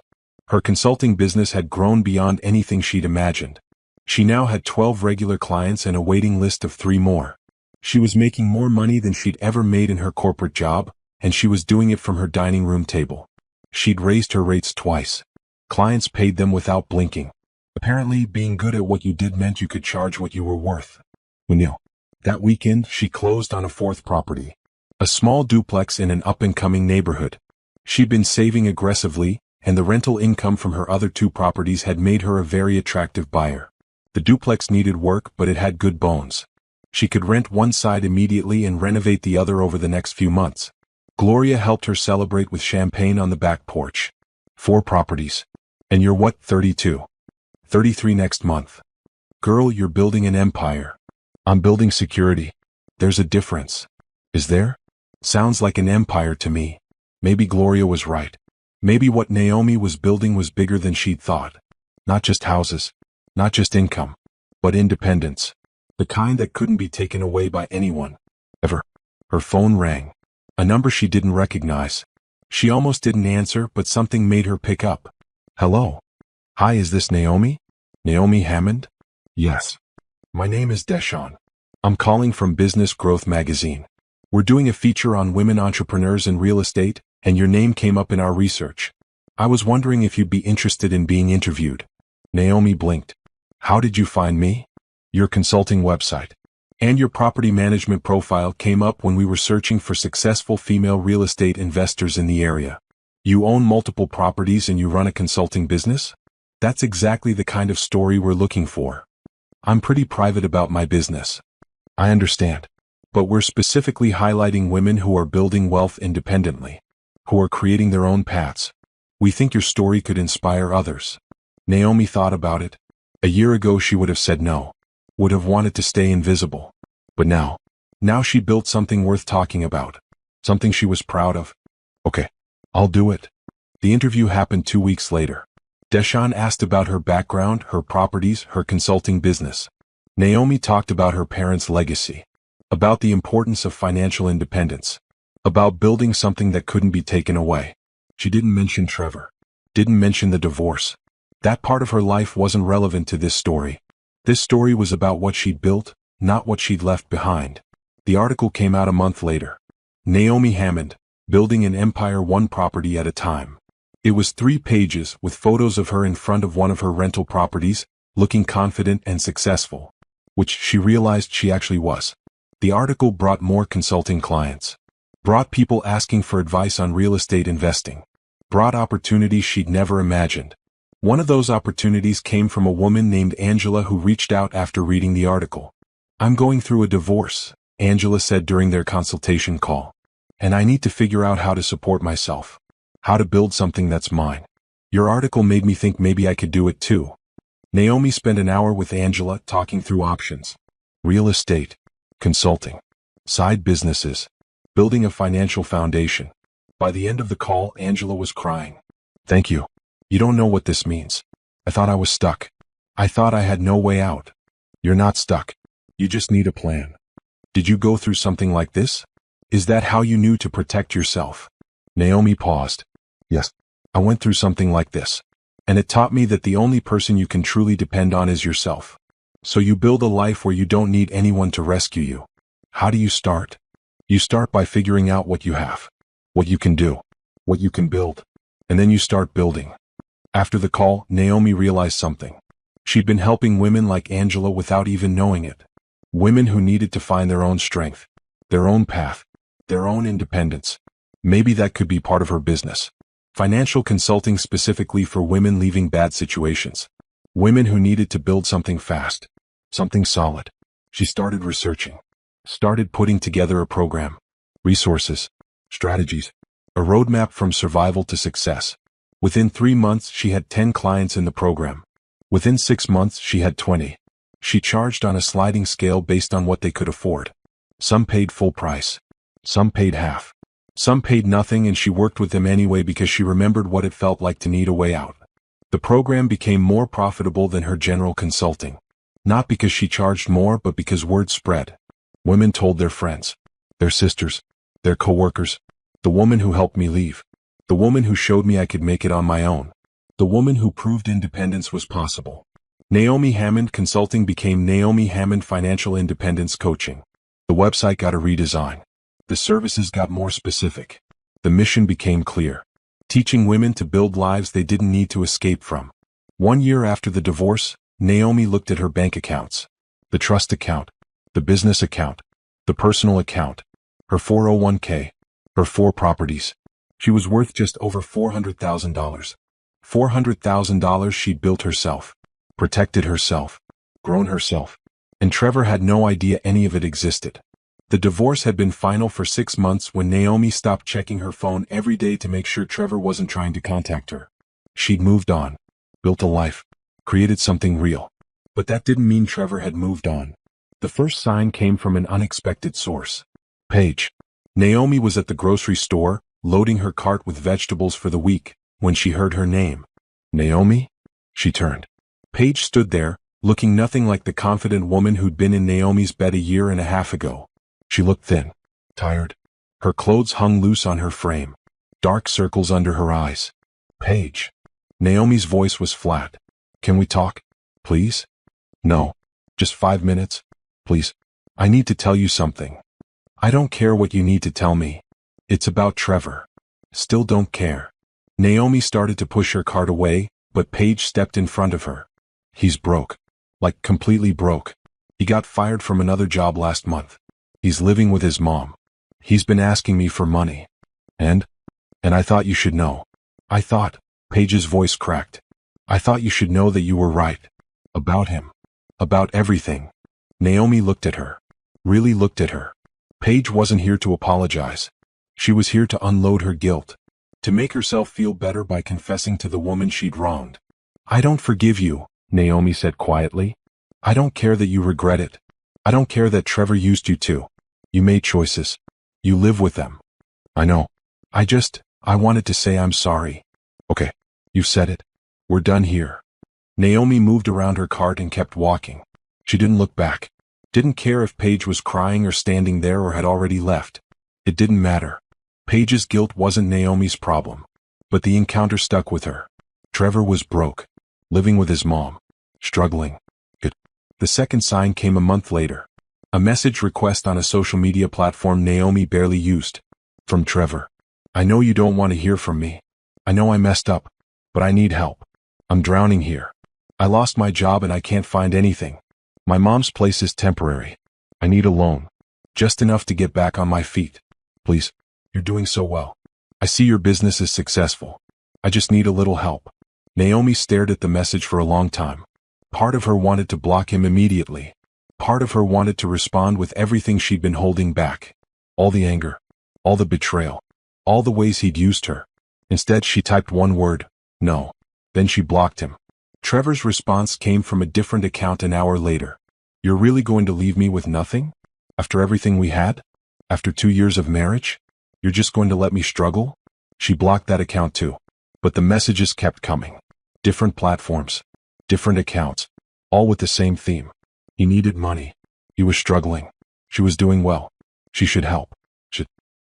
Her consulting business had grown beyond anything she'd imagined. She now had 12 regular clients and a waiting list of 3 more. She was making more money than she'd ever made in her corporate job, and she was doing it from her dining room table. She'd raised her rates twice. Clients paid them without blinking. Apparently, being good at what you did meant you could charge what you were worth. That weekend, she closed on a 4th property. A small duplex in an up-and-coming neighborhood. She'd been saving aggressively, and the rental income from her other 2 properties had made her a very attractive buyer. The duplex needed work, but it had good bones. She could rent one side immediately and renovate the other over the next few months. Gloria helped her celebrate with champagne on the back porch. 4 properties. And you're what, 32? 33 next month. Girl, you're building an empire. I'm building security. There's a difference. Is there? Sounds like an empire to me. Maybe Gloria was right. Maybe what Naomi was building was bigger than she'd thought. Not just houses. Not just income. But independence. The kind that couldn't be taken away by anyone. Ever. Her phone rang. A number she didn't recognize. She almost didn't answer, but something made her pick up. Hello. Hi, is this Naomi? Naomi Hammond? Yes. My name is Deshawn. I'm calling from Business Growth Magazine. We're doing a feature on women entrepreneurs in real estate, and your name came up in our research. I was wondering if you'd be interested in being interviewed. Naomi blinked. How did you find me? Your consulting website. And your property management profile came up when we were searching for successful female real estate investors in the area. You own multiple properties and you run a consulting business? That's exactly the kind of story we're looking for. I'm pretty private about my business. I understand. But we're specifically highlighting women who are building wealth independently, who are creating their own paths. We think your story could inspire others. Naomi thought about it. A year ago she would have said no, would have wanted to stay invisible. But now she built something worth talking about, something she was proud of. Okay, I'll do it. The interview happened 2 weeks later. Deshawn asked about her background, her properties, her consulting business. Naomi talked about her parents' legacy, about the importance of financial independence, about building something that couldn't be taken away. She didn't mention Trevor, didn't mention the divorce. That part of her life wasn't relevant to this story. This story was about what she'd built, not what she'd left behind. The article came out a month later. Naomi Hammond, building an empire 1 property at a time. It was 3 pages with photos of her in front of one of her rental properties, looking confident and successful, which she realized she actually was. The article brought more consulting clients, brought people asking for advice on real estate investing, brought opportunities she'd never imagined. One of those opportunities came from a woman named Angela who reached out after reading the article. I'm going through a divorce, Angela said during their consultation call. And I need to figure out how to support myself. How to build something that's mine. Your article made me think maybe I could do it too. Naomi spent an hour with Angela talking through options. Real estate, consulting, side businesses, building a financial foundation. By the end of the call, Angela was crying. Thank you. You don't know what this means. I thought I was stuck. I thought I had no way out. You're not stuck. You just need a plan. Did you go through something like this? Is that how you knew to protect yourself? Naomi paused. Yes, I went through something like this. And it taught me that the only person you can truly depend on is yourself. So you build a life where you don't need anyone to rescue you. How do you start? You start by figuring out what you have. what you can do, what you can build. And then you start building. After the call, Naomi realized something. She'd been helping women like Angela without even knowing it. Women who needed to find their own strength, their own path, their own independence. Maybe that could be part of her business. Financial consulting specifically for women leaving bad situations. Women who needed to build something fast, something solid. She started researching, started putting together a program, resources, strategies, a roadmap from survival to success. Within 3 months, she had 10 clients in the program. Within 6 months, she had 20. She charged on a sliding scale based on what they could afford. Some paid full price. Some paid half. Some paid nothing, and she worked with them anyway because she remembered what it felt like to need a way out. The program became more profitable than her general consulting. Not because she charged more, but because word spread. Women told their friends, their sisters, their coworkers. The woman who helped me leave. The woman who showed me I could make it on my own. The woman who proved independence was possible. Naomi Hammond Consulting became Naomi Hammond Financial Independence Coaching. The website got a redesign. The services got more specific. The mission became clear. Teaching women to build lives they didn't need to escape from. 1 year after the divorce, Naomi looked at her bank accounts. The trust account, the business account, the personal account, her 401k, her 4 properties. She was worth just over $400,000. $400,000 she'd built herself, protected herself, grown herself. And Trevor had no idea any of it existed. The divorce had been final for 6 months when Naomi stopped checking her phone every day to make sure Trevor wasn't trying to contact her. She'd moved on, built a life, created something real. But that didn't mean Trevor had moved on. The first sign came from an unexpected source. Paige. Naomi was at the grocery store, loading her cart with vegetables for the week, when she heard her name. Naomi? She turned. Paige stood there, looking nothing like the confident woman who'd been in Naomi's bed a year and a half ago. She looked thin, tired. Her clothes hung loose on her frame, dark circles under her eyes. Paige. Naomi's voice was flat. Can we talk? Please? No. Just 5 minutes? Please. I need to tell you something. I don't care what you need to tell me. It's about Trevor. Still don't care. Naomi started to push her cart away, but Paige stepped in front of her. He's broke. Like completely broke. He got fired from another job last month. He's living with his mom. He's been asking me for money. And I thought you should know. I thought, Paige's voice cracked. I thought you should know that you were right. About him. About everything. Naomi looked at her. Really looked at her. Paige wasn't here to apologize. She was here to unload her guilt. To make herself feel better by confessing to the woman she'd wronged. I don't forgive you, Naomi said quietly. I don't care that you regret it. I don't care that Trevor used you too. You made choices. You live with them. I know. I wanted to say I'm sorry. Okay, you've said it. We're done here. Naomi moved around her cart and kept walking. She didn't look back. Didn't care if Paige was crying or standing there or had already left. It didn't matter. Paige's guilt wasn't Naomi's problem. But the encounter stuck with her. Trevor was broke. Living with his mom. Struggling. The second sign came a month later. A message request on a social media platform Naomi barely used. From Trevor. I know you don't want to hear from me. I know I messed up. But I need help. I'm drowning here. I lost my job and I can't find anything. My mom's place is temporary. I need a loan. Just enough to get back on my feet. Please. You're doing so well. I see your business is successful. I just need a little help. Naomi stared at the message for a long time. Part of her wanted to block him immediately. Part of her wanted to respond with everything she'd been holding back. All the anger. All the betrayal. All the ways he'd used her. Instead, she typed one word. No. Then she blocked him. Trevor's response came from a different account an hour later. You're really going to leave me with nothing? After everything we had? After 2 years of marriage? You're just going to let me struggle? She blocked that account too. But the messages kept coming. Different platforms. Different accounts. All with the same theme. He needed money. He was struggling. She was doing well. She should help.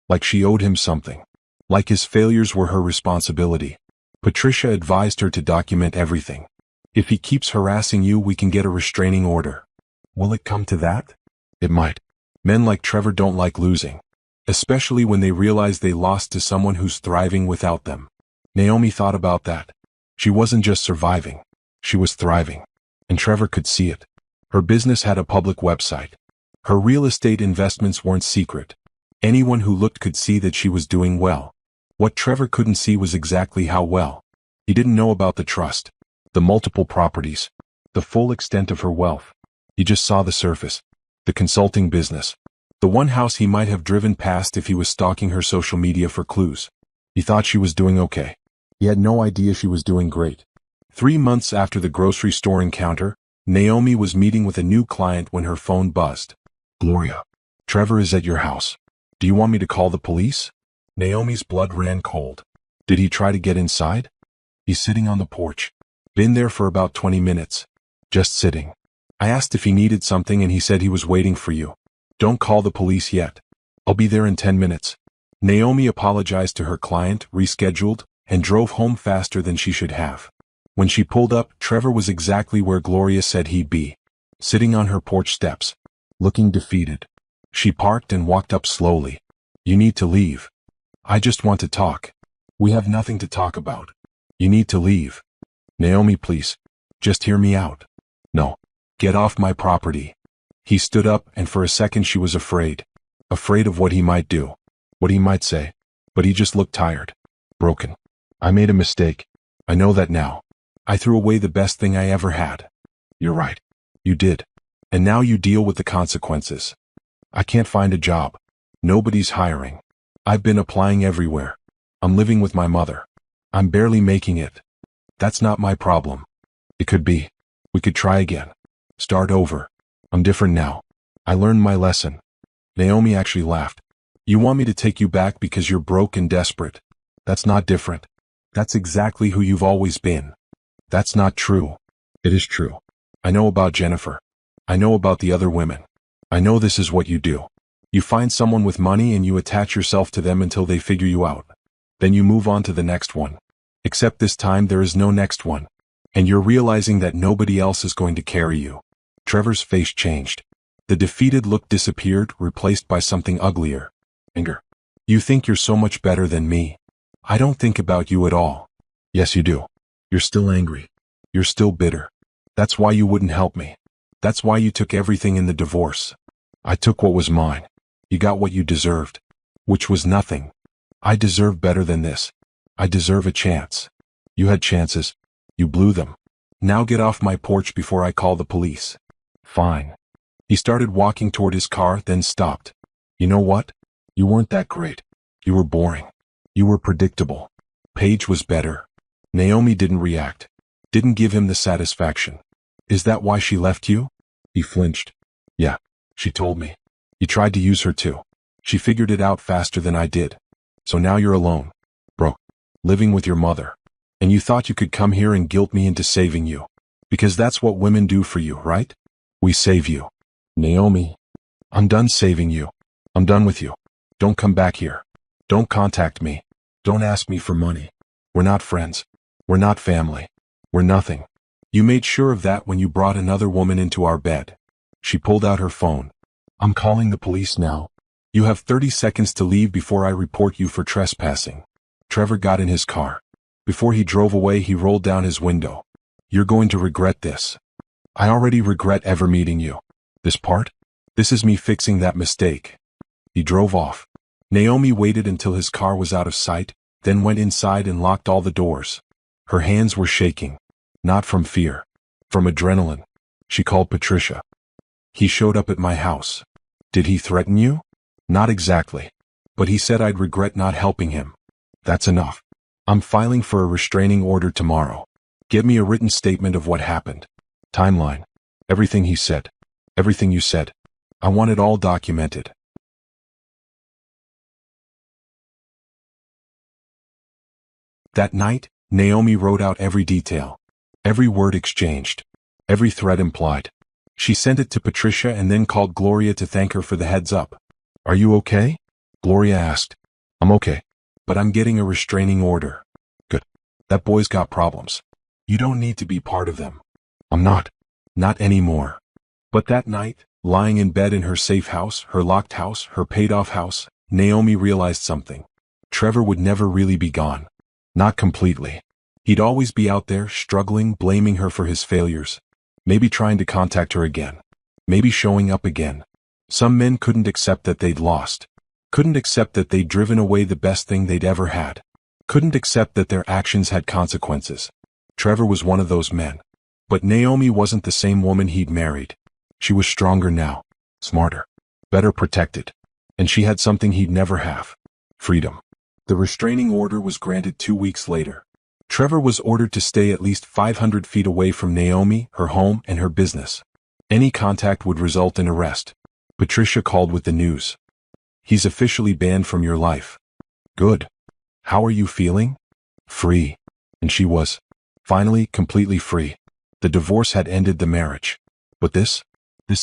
Like she owed him something. Like his failures were her responsibility. Patricia advised her to document everything. If he keeps harassing you, we can get a restraining order. Will it come to that? It might. Men like Trevor don't like losing. especially when they realize they lost to someone who's thriving without them. Naomi thought about that. She wasn't just surviving. She was thriving. And Trevor could see it. Her business had a public website. Her real estate investments weren't secret. Anyone who looked could see that she was doing well. What Trevor couldn't see was exactly how well. He didn't know about the trust, the multiple properties, the full extent of her wealth. He just saw the surface, the consulting business, the one house he might have driven past if he was stalking her social media for clues. He thought she was doing okay. He had no idea she was doing great. 3 months after the grocery store encounter, Naomi was meeting with a new client when her phone buzzed. "Gloria, Trevor is at your house. Do you want me to call the police?" Naomi's blood ran cold. "Did he try to get inside?" "He's sitting on the porch. Been there for about 20 minutes. Just sitting. I asked if he needed something and he said he was waiting for you. Don't call the police yet. I'll be there in 10 minutes. Naomi apologized to her client, rescheduled, and drove home faster than she should have. When she pulled up, Trevor was exactly where Gloria said he'd be, sitting on her porch steps, looking defeated. She parked and walked up slowly. "You need to leave." "I just want to talk." "We have nothing to talk about. You need to leave." "Naomi, please. Just hear me out." "No. Get off my property." He stood up, and for a second she was afraid. Afraid of what he might do, what he might say. But he just looked tired, broken. "I made a mistake. I know that now. I threw away the best thing I ever had." "You're right. You did. And now you deal with the consequences." "I can't find a job. Nobody's hiring. I've been applying everywhere. I'm living with my mother. I'm barely making it." "That's not my problem." "It could be. We could try again. Start over. I'm different now. I learned my lesson." Naomi actually laughed. "You want me to take you back because you're broke and desperate? That's not different. That's exactly who you've always been." "That's not true." "It is true. I know about Jennifer. I know about the other women. I know this is what you do. You find someone with money and you attach yourself to them until they figure you out. Then you move on to the next one. Except this time there is no next one. And you're realizing that nobody else is going to carry you." Trevor's face changed. The defeated look disappeared, replaced by something uglier. Anger. "You think you're so much better than me. I don't think about you at all." "Yes, you do. You're still angry. You're still bitter. That's why you wouldn't help me. That's why you took everything in the divorce. I took what was mine. You got what you deserved. Which was nothing. I deserve better than this. I deserve a chance. You had chances. You blew them. Now get off my porch before I call the police." "Fine." He started walking toward his car, then stopped. "You know what? You weren't that great. You were boring. You were predictable. Paige was better." Naomi didn't react. Didn't give him the satisfaction. "Is that why she left you?" He flinched. "Yeah, she told me. You tried to use her too. She figured it out faster than I did. So now you're alone. Broke. Living with your mother. And you thought you could come here and guilt me into saving you. Because that's what women do for you, right? We save you." "Naomi, I'm done saving you. I'm done with you. Don't come back here. Don't contact me. Don't ask me for money. We're not friends. We're not family. We're nothing. You made sure of that when you brought another woman into our bed." She pulled out her phone. "I'm calling the police now. You have 30 seconds to leave before I report you for trespassing." Trevor got in his car. Before he drove away, he rolled down his window. "You're going to regret this. I already regret ever meeting you. This part? This is me fixing that mistake." He drove off. Naomi waited until his car was out of sight, then went inside and locked all the doors. Her hands were shaking. Not from fear. From adrenaline. She called Patricia. "He showed up at my house." "Did he threaten you?" "Not exactly. But he said I'd regret not helping him." "That's enough. I'm filing for a restraining order tomorrow. Give me a written statement of what happened. Timeline. Everything he said. Everything you said. I want it all documented." That night, Naomi wrote out every detail. Every word exchanged. Every threat implied. She sent it to Patricia and then called Gloria to thank her for the heads up. "Are you okay?" Gloria asked. "I'm okay. But I'm getting a restraining order." "Good. That boy's got problems. You don't need to be part of them." "I'm not. Not anymore." But that night, lying in bed in her safe house, her locked house, her paid-off house, Naomi realized something. Trevor would never really be gone. Not completely. He'd always be out there, struggling, blaming her for his failures. Maybe trying to contact her again. Maybe showing up again. Some men couldn't accept that they'd lost. Couldn't accept that they'd driven away the best thing they'd ever had. Couldn't accept that their actions had consequences. Trevor was one of those men. But Naomi wasn't the same woman he'd married. She was stronger now. Smarter. Better protected. And she had something he'd never have. Freedom. The restraining order was granted 2 weeks later. Trevor was ordered to stay at least 500 feet away from Naomi, her home, and her business. Any contact would result in arrest. Patricia called with the news. He's officially banned from your life. Good. How are you feeling? Free. And she was. Finally, completely free. The divorce had ended the marriage. But this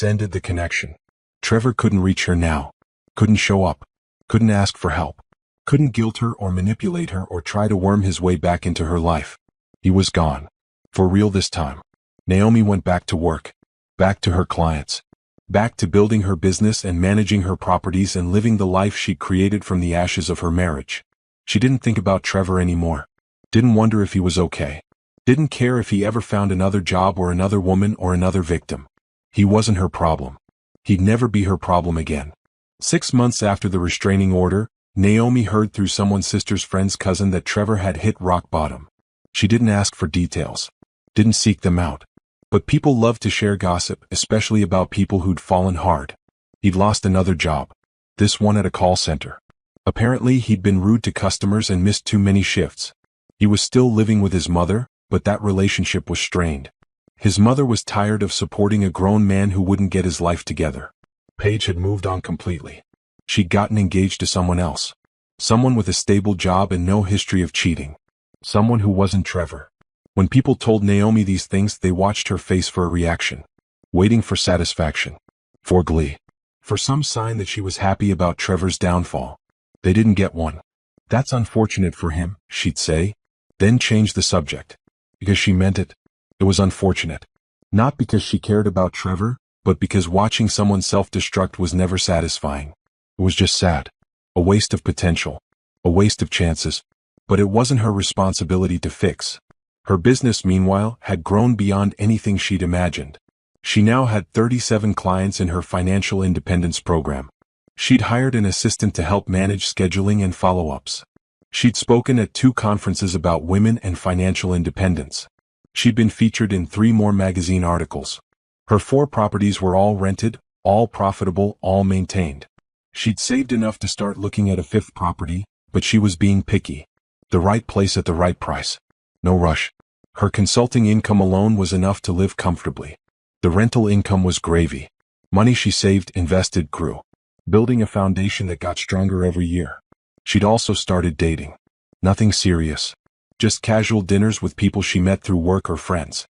ended the connection. Trevor couldn't reach her now. Couldn't show up. Couldn't ask for help. Couldn't guilt her or manipulate her or try to worm his way back into her life. He was gone. For real this time. Naomi went back to work. Back to her clients. Back to building her business and managing her properties and living the life she created from the ashes of her marriage. She didn't think about Trevor anymore. Didn't wonder if he was okay. Didn't care if he ever found another job or another woman or another victim. He wasn't her problem. He'd never be her problem again. 6 months after the restraining order, Naomi heard through someone's sister's friend's cousin that Trevor had hit rock bottom. She didn't ask for details. Didn't seek them out. But people loved to share gossip, especially about people who'd fallen hard. He'd lost another job. This one at a call center. Apparently he'd been rude to customers and missed too many shifts. He was still living with his mother, but that relationship was strained. His mother was tired of supporting a grown man who wouldn't get his life together. Paige had moved on completely. She'd gotten engaged to someone else. Someone with a stable job and no history of cheating. Someone who wasn't Trevor. When people told Naomi these things, they watched her face for a reaction. Waiting for satisfaction. For glee. For some sign that she was happy about Trevor's downfall. They didn't get one. That's unfortunate for him, she'd say. Then change the subject. Because she meant it. It was unfortunate. Not because she cared about Trevor, but because watching someone self-destruct was never satisfying. It was just sad. A waste of potential. A waste of chances. But it wasn't her responsibility to fix. Her business, meanwhile, had grown beyond anything she'd imagined. She now had 37 clients in her financial independence program. She'd hired an assistant to help manage scheduling and follow-ups. She'd spoken at 2 conferences about women and financial independence. She'd been featured in 3 more magazine articles. Her 4 properties were all rented, all profitable, all maintained. She'd saved enough to start looking at a 5th property, but she was being picky. The right place at the right price. No rush. Her consulting income alone was enough to live comfortably. The rental income was gravy. Money she saved, invested, grew. Building a foundation that got stronger every year. She'd also started dating. Nothing serious. Just casual dinners with people she met through work or friends.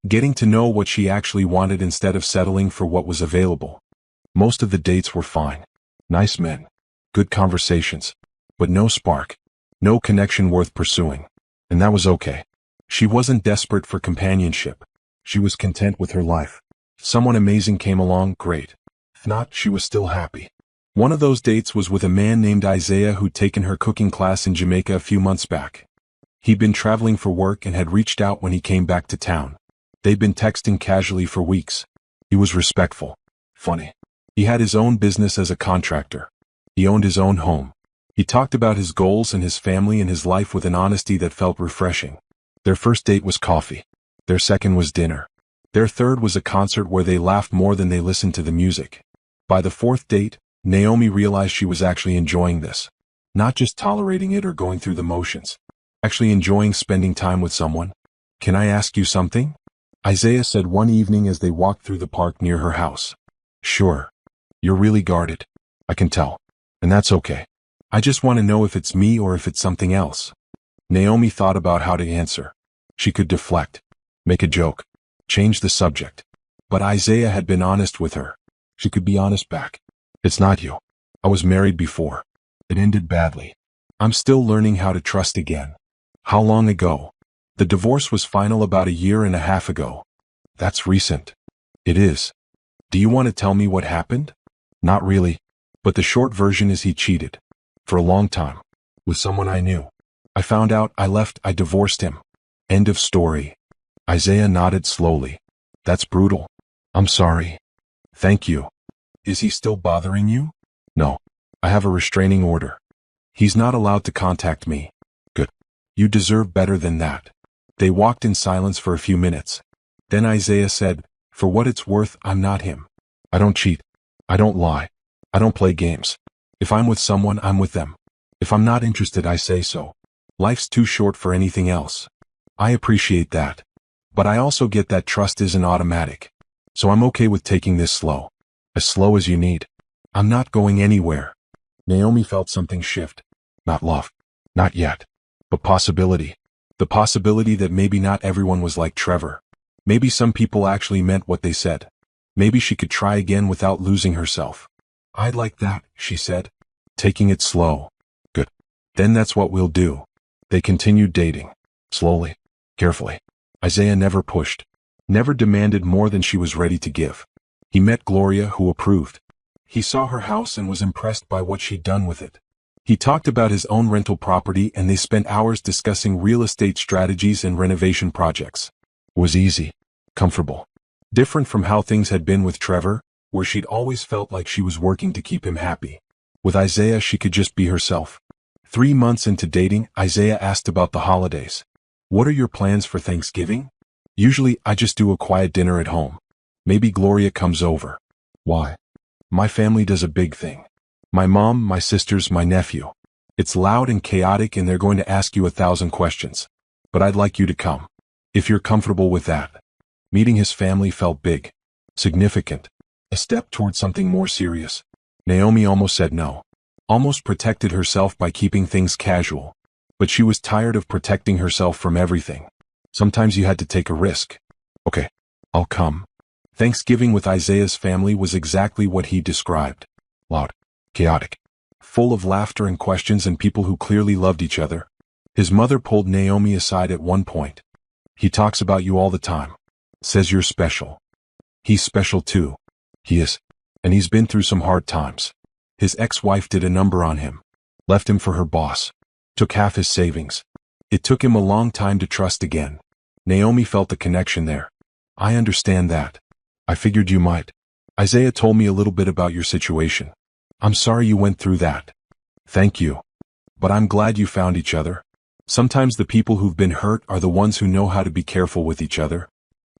Getting to know what she actually wanted instead of settling for what was available. Most of the dates were fine. Nice men. Good conversations. But no spark. No connection worth pursuing. And that was okay. She wasn't desperate for companionship. She was content with her life. If someone amazing came along, great. If not, she was still happy. One of those dates was with a man named Isaiah who'd taken her cooking class in Jamaica a few months back. He'd been traveling for work and had reached out when he came back to town. They'd been texting casually for weeks. He was respectful. Funny. He had his own business as a contractor. He owned his own home. He talked about his goals and his family and his life with an honesty that felt refreshing. Their first date was coffee. Their second was dinner. Their third was a concert where they laughed more than they listened to the music. By the 4th date, Naomi realized she was actually enjoying this. Not just tolerating it or going through the motions. Actually enjoying spending time with someone. "Can I ask you something?" Isaiah said one evening as they walked through the park near her house. "Sure. You're really guarded. I can tell. And that's okay. I just want to know if it's me or if it's something else." Naomi thought about how to answer. She could deflect. Make a joke. Change the subject. But Isaiah had been honest with her. She could be honest back. "It's not you. I was married before. It ended badly. I'm still learning how to trust again." "How long ago?" "The divorce was final about 1.5 years ago." "That's recent." "It is. Do you want to tell me what happened?" "Not really. But the short version is he cheated. For a long time. With someone I knew. I found out, I left, I divorced him. End of story. Isaiah nodded slowly. That's brutal. I'm sorry. Thank you. Is he still bothering you? No. I have a restraining order. He's not allowed to contact me. Good. You deserve better than that. They walked in silence for a few minutes. Then Isaiah said, for what it's worth, I'm not him. I don't cheat. I don't lie. I don't play games. If I'm with someone, I'm with them. If I'm not interested, I say so. Life's too short for anything else. I appreciate that. But I also get that trust isn't automatic. So I'm okay with taking this slow. As slow as you need. I'm not going anywhere. Naomi felt something shift. Not love. Not yet. But possibility. The possibility that maybe not everyone was like Trevor. Maybe some people actually meant what they said. Maybe she could try again without losing herself. I'd like that, she said. Taking it slow. Good. Then that's what we'll do. They continued dating. Slowly. Carefully. Isaiah never pushed. Never demanded more than she was ready to give. He met Gloria, who approved. He saw her house and was impressed by what she'd done with it. He talked about his own rental property and they spent hours discussing real estate strategies and renovation projects. It was easy. Comfortable. Different from how things had been with Trevor, where she'd always felt like she was working to keep him happy. With Isaiah, she could just be herself. 3 months into dating, Isaiah asked about the holidays. What are your plans for Thanksgiving? Usually, I just do a quiet dinner at home. Maybe Gloria comes over. Why? My family does a big thing. My mom, my sisters, my nephew. It's loud and chaotic and they're going to ask you 1,000 questions. But I'd like you to come. If you're comfortable with that. Meeting his family felt big. Significant. A step toward something more serious. Naomi almost said no. Almost protected herself by keeping things casual. But she was tired of protecting herself from everything. Sometimes you had to take a risk. Okay, I'll come. Thanksgiving with Isaiah's family was exactly what he described. Loud. Chaotic. Full of laughter and questions and people who clearly loved each other. His mother pulled Naomi aside at one point. He talks about you all the time. Says you're special. He's special too. He is. And he's been through some hard times. His ex-wife did a number on him. Left him for her boss. Took half his savings. It took him a long time to trust again. Naomi felt the connection there. I understand that. I figured you might. Isaiah told me a little bit about your situation. I'm sorry you went through that. Thank you. But I'm glad you found each other. Sometimes the people who've been hurt are the ones who know how to be careful with each other.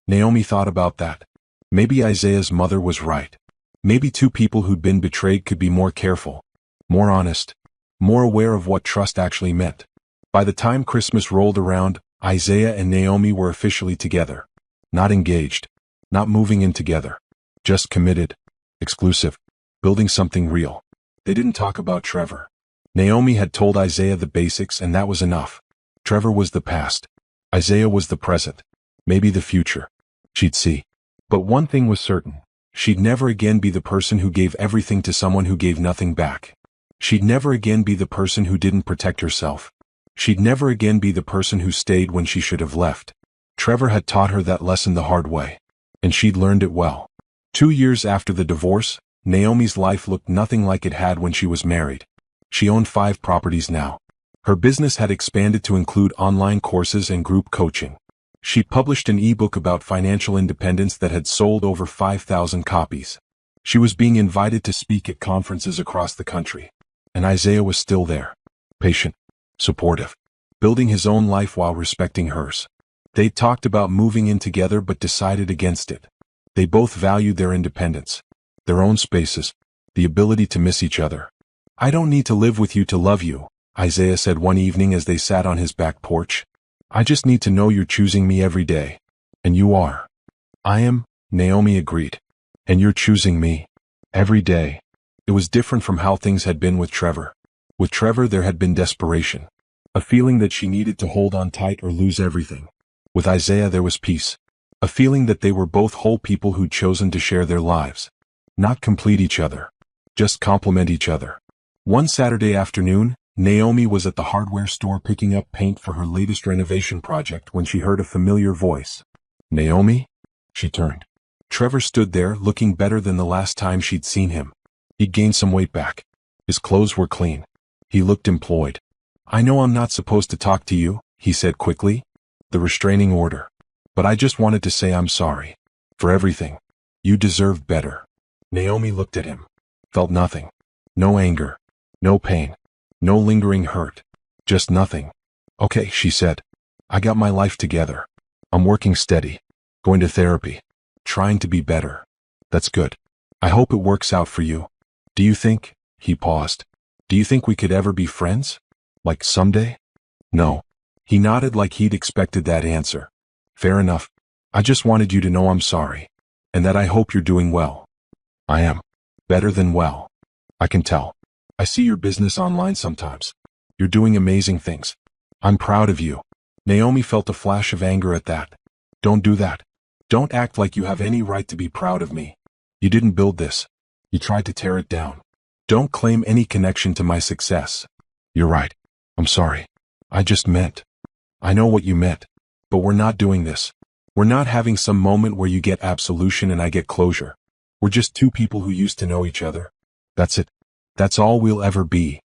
Naomi thought about that. Maybe Isaiah's mother was right. Maybe two people who'd been betrayed could be more careful. More honest. More aware of what trust actually meant. By the time Christmas rolled around, Isaiah and Naomi were officially together. Not engaged. Not moving in together. Just committed. Exclusive. Building something real. They didn't talk about Trevor. Naomi had told Isaiah the basics and that was enough. Trevor was the past. Isaiah was the present. Maybe the future. She'd see. But one thing was certain. She'd never again be the person who gave everything to someone who gave nothing back. She'd never again be the person who didn't protect herself. She'd never again be the person who stayed when she should have left. Trevor had taught her that lesson the hard way. And she'd learned it well. 2 years after the divorce, Naomi's life looked nothing like it had when she was married. She owned 5 properties now. Her business had expanded to include online courses and group coaching. She published an ebook about financial independence that had sold over 5,000 copies. She was being invited to speak at conferences across the country. And Isaiah was still there. Patient. Supportive. Building his own life while respecting hers. They talked about moving in together but decided against it. They both valued their independence. Their own spaces. The ability to miss each other. I don't need to live with you to love you, Isaiah said one evening as they sat on his back porch. I just need to know you're choosing me every day. And you are. I am, Naomi agreed. And you're choosing me. Every day. It was different from how things had been with Trevor. With Trevor there had been desperation. A feeling that she needed to hold on tight or lose everything. With Isaiah there was peace. A feeling that they were both whole people who'd chosen to share their lives. Not complete each other. Just complement each other. One Saturday afternoon, Naomi was at the hardware store picking up paint for her latest renovation project when she heard a familiar voice. Naomi? She turned. Trevor stood there looking better than the last time she'd seen him. He'd gained some weight back. His clothes were clean. He looked employed. I know I'm not supposed to talk to you, he said quickly. The restraining order. But I just wanted to say I'm sorry. For everything. You deserved better. Naomi looked at him. Felt nothing. No anger. No pain. No lingering hurt. Just nothing. Okay, she said. I got my life together. I'm working steady. Going to therapy. Trying to be better. That's good. I hope it works out for you. Do you think, he paused, do you think we could ever be friends? Like someday? No. He nodded like he'd expected that answer. Fair enough. I just wanted you to know I'm sorry. And that I hope you're doing well. I am. Better than well. I can tell. I see your business online sometimes. You're doing amazing things. I'm proud of you. Naomi felt a flash of anger at that. Don't do that. Don't act like you have any right to be proud of me. You didn't build this. You tried to tear it down. Don't claim any connection to my success. You're right. I'm sorry. I just meant. I know what you meant. But we're not doing this. We're not having some moment where you get absolution and I get closure. We're just two people who used to know each other. That's it. That's all we'll ever be.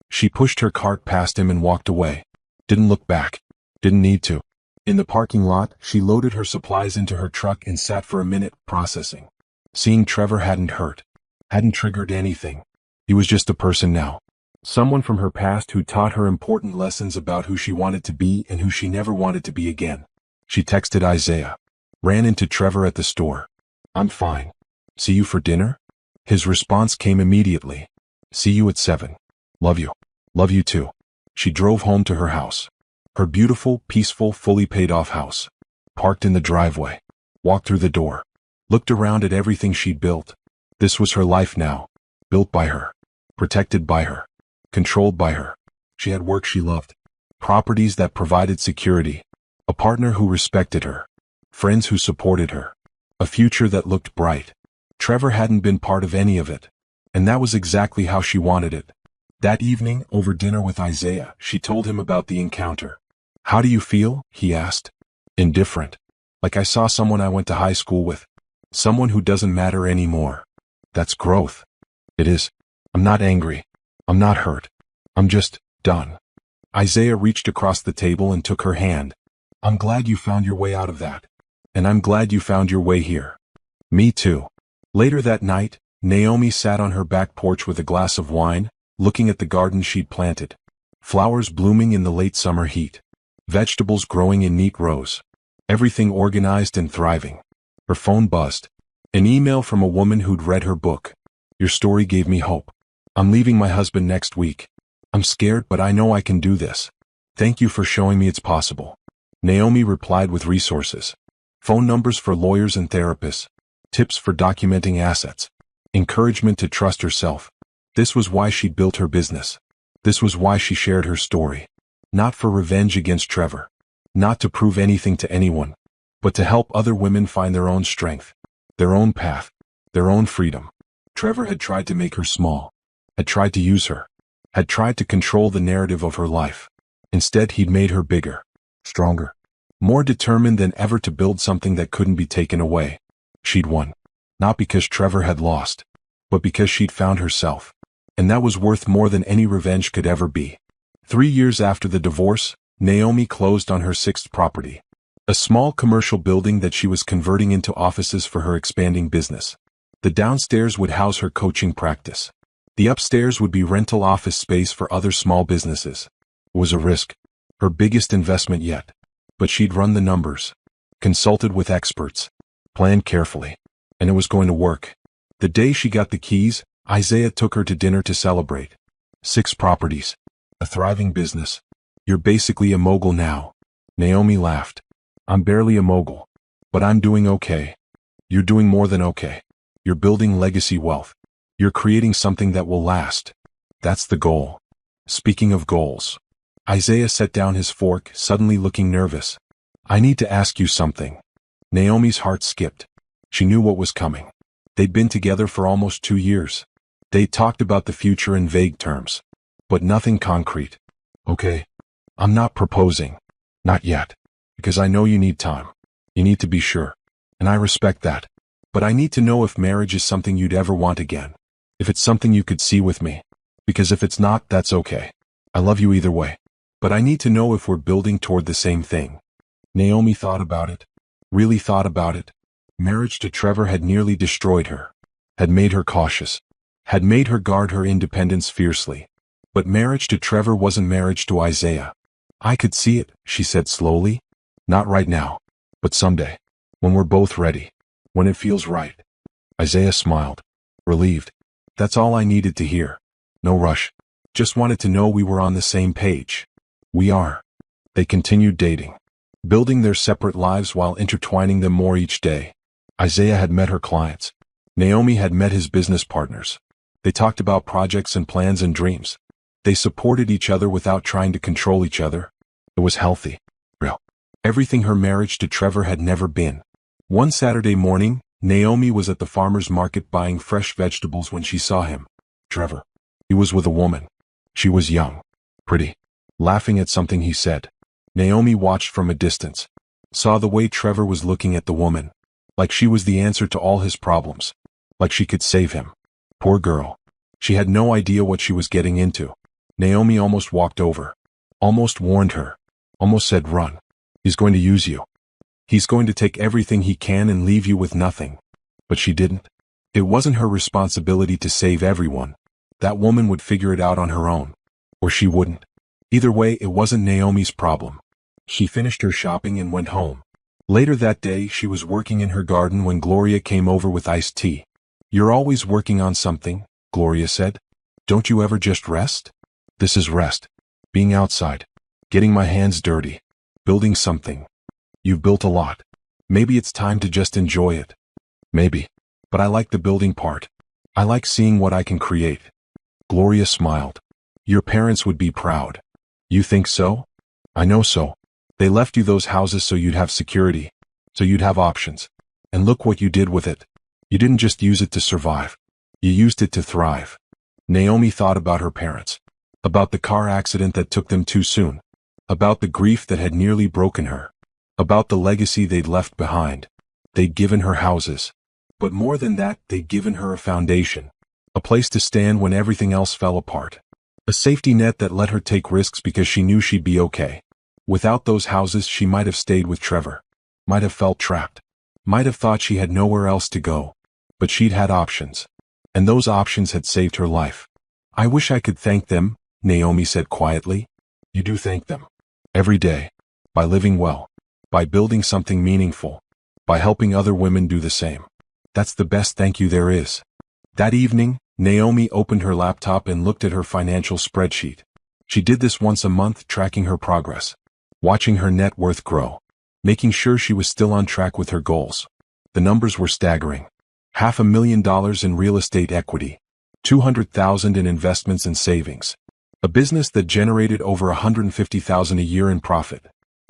She pushed her cart past him and walked away. Didn't look back. Didn't need to. In the parking lot, she loaded her supplies into her truck and sat for a minute, processing. Seeing Trevor hadn't hurt. Hadn't triggered anything. He was just a person now. Someone from her past who taught her important lessons about who she wanted to be and who she never wanted to be again. She texted Isaiah. Ran into Trevor at the store. I'm fine. See you for dinner? His response came immediately. See you at 7. Love you. Love you too. She drove home to her house. Her beautiful, peaceful, fully paid off house. Parked in the driveway. Walked through the door. Looked around at everything she'd built. This was her life now. Built by her. Protected by her. Controlled by her. She had work she loved. Properties that provided security. A partner who respected her. Friends who supported her. A future that looked bright. Trevor hadn't been part of any of it. And that was exactly how she wanted it. That evening, over dinner with Isaiah, she told him about the encounter. How do you feel? He asked. Indifferent. Like I saw someone I went to high school with. Someone who doesn't matter anymore. That's growth. It is. I'm not angry. I'm not hurt. I'm just done. Isaiah reached across the table and took her hand. I'm glad you found your way out of that. And I'm glad you found your way here. Me too. Later that night, Naomi sat on her back porch with a glass of wine, looking at the garden she'd planted. Flowers blooming in the late summer heat. Vegetables growing in neat rows. Everything organized and thriving. Her phone buzzed. An email from a woman who'd read her book. Your story gave me hope. I'm leaving my husband next week. I'm scared, but I know I can do this. Thank you for showing me it's possible. Naomi replied with resources. Phone numbers for lawyers and therapists. Tips for documenting assets. Encouragement to trust herself. This was why she'd built her business. This was why she shared her story. Not for revenge against Trevor. Not to prove anything to anyone. But to help other women find their own strength. Their own path. Their own freedom. Trevor had tried to make her small. Had tried to use her. Had tried to control the narrative of her life. Instead, he'd made her bigger. Stronger. More determined than ever to build something that couldn't be taken away. She'd won. Not because Trevor had lost. But because she'd found herself. And that was worth more than any revenge could ever be. 3 years after the divorce, Naomi closed on her 6th property. A small commercial building that she was converting into offices for her expanding business. The downstairs would house her coaching practice. The upstairs would be rental office space for other small businesses. It was a risk. Her biggest investment yet. But she'd run the numbers. Consulted with experts. Planned carefully. And it was going to work. The day she got the keys, Isaiah took her to dinner to celebrate. 6 properties. A thriving business. You're basically a mogul now. Naomi laughed. I'm barely a mogul. But I'm doing okay. You're doing more than okay. You're building legacy wealth. You're creating something that will last. That's the goal. Speaking of goals. Isaiah set down his fork, suddenly looking nervous. I need to ask you something. Naomi's heart skipped. She knew what was coming. They'd been together for almost 2 years. They talked about the future in vague terms. But nothing concrete. Okay. I'm not proposing. Not yet. Because I know you need time. You need to be sure. And I respect that. But I need to know if marriage is something you'd ever want again. If it's something you could see with me. Because if it's not, that's okay. I love you either way. But I need to know if we're building toward the same thing. Naomi thought about it. Really thought about it. Marriage to Trevor had nearly destroyed her. Had made her cautious. Had made her guard her independence fiercely. But marriage to Trevor wasn't marriage to Isaiah. I could see it, she said slowly. Not right now. But someday. When we're both ready. When it feels right. Isaiah smiled. Relieved. That's all I needed to hear. No rush. Just wanted to know we were on the same page. We are. They continued dating. Building their separate lives while intertwining them more each day. Isaiah had met her clients. Naomi had met his business partners. They talked about projects and plans and dreams. They supported each other without trying to control each other. It was healthy. Real. Everything her marriage to Trevor had never been. One Saturday morning, Naomi was at the farmer's market buying fresh vegetables when she saw him. Trevor. He was with a woman. She was young. Pretty. Laughing at something he said. Naomi watched from a distance. Saw the way Trevor was looking at the woman. Like she was the answer to all his problems. Like she could save him. Poor girl. She had no idea what she was getting into. Naomi almost walked over. Almost warned her. Almost said run. He's going to use you. He's going to take everything he can and leave you with nothing. But she didn't. It wasn't her responsibility to save everyone. That woman would figure it out on her own. Or she wouldn't. Either way, it wasn't Naomi's problem. She finished her shopping and went home. Later that day, she was working in her garden when Gloria came over with iced tea. You're always working on something, Gloria said. Don't you ever just rest? This is rest. Being outside. Getting my hands dirty. Building something. You've built a lot. Maybe it's time to just enjoy it. Maybe. But I like the building part. I like seeing what I can create. Gloria smiled. Your parents would be proud. You think so? I know so. They left you those houses so you'd have security. So you'd have options. And look what you did with it. You didn't just use it to survive. You used it to thrive. Naomi thought about her parents. About the car accident that took them too soon. About the grief that had nearly broken her. About the legacy they'd left behind. They'd given her houses. But more than that, they'd given her a foundation. A place to stand when everything else fell apart. A safety net that let her take risks because she knew she'd be okay. Without those houses, she might have stayed with Trevor. Might have felt trapped. Might have thought she had nowhere else to go. But she'd had options. And those options had saved her life. I wish I could thank them, Naomi said quietly. You do thank them. Every day. By living well. By building something meaningful. By helping other women do the same. That's the best thank you there is. That evening, Naomi opened her laptop and looked at her financial spreadsheet. She did this once a month, tracking her progress. Watching her net worth grow. Making sure she was still on track with her goals. The numbers were staggering. $500,000 in real estate equity. $200,000 in investments and savings. A business that generated over $150,000 a year in profit.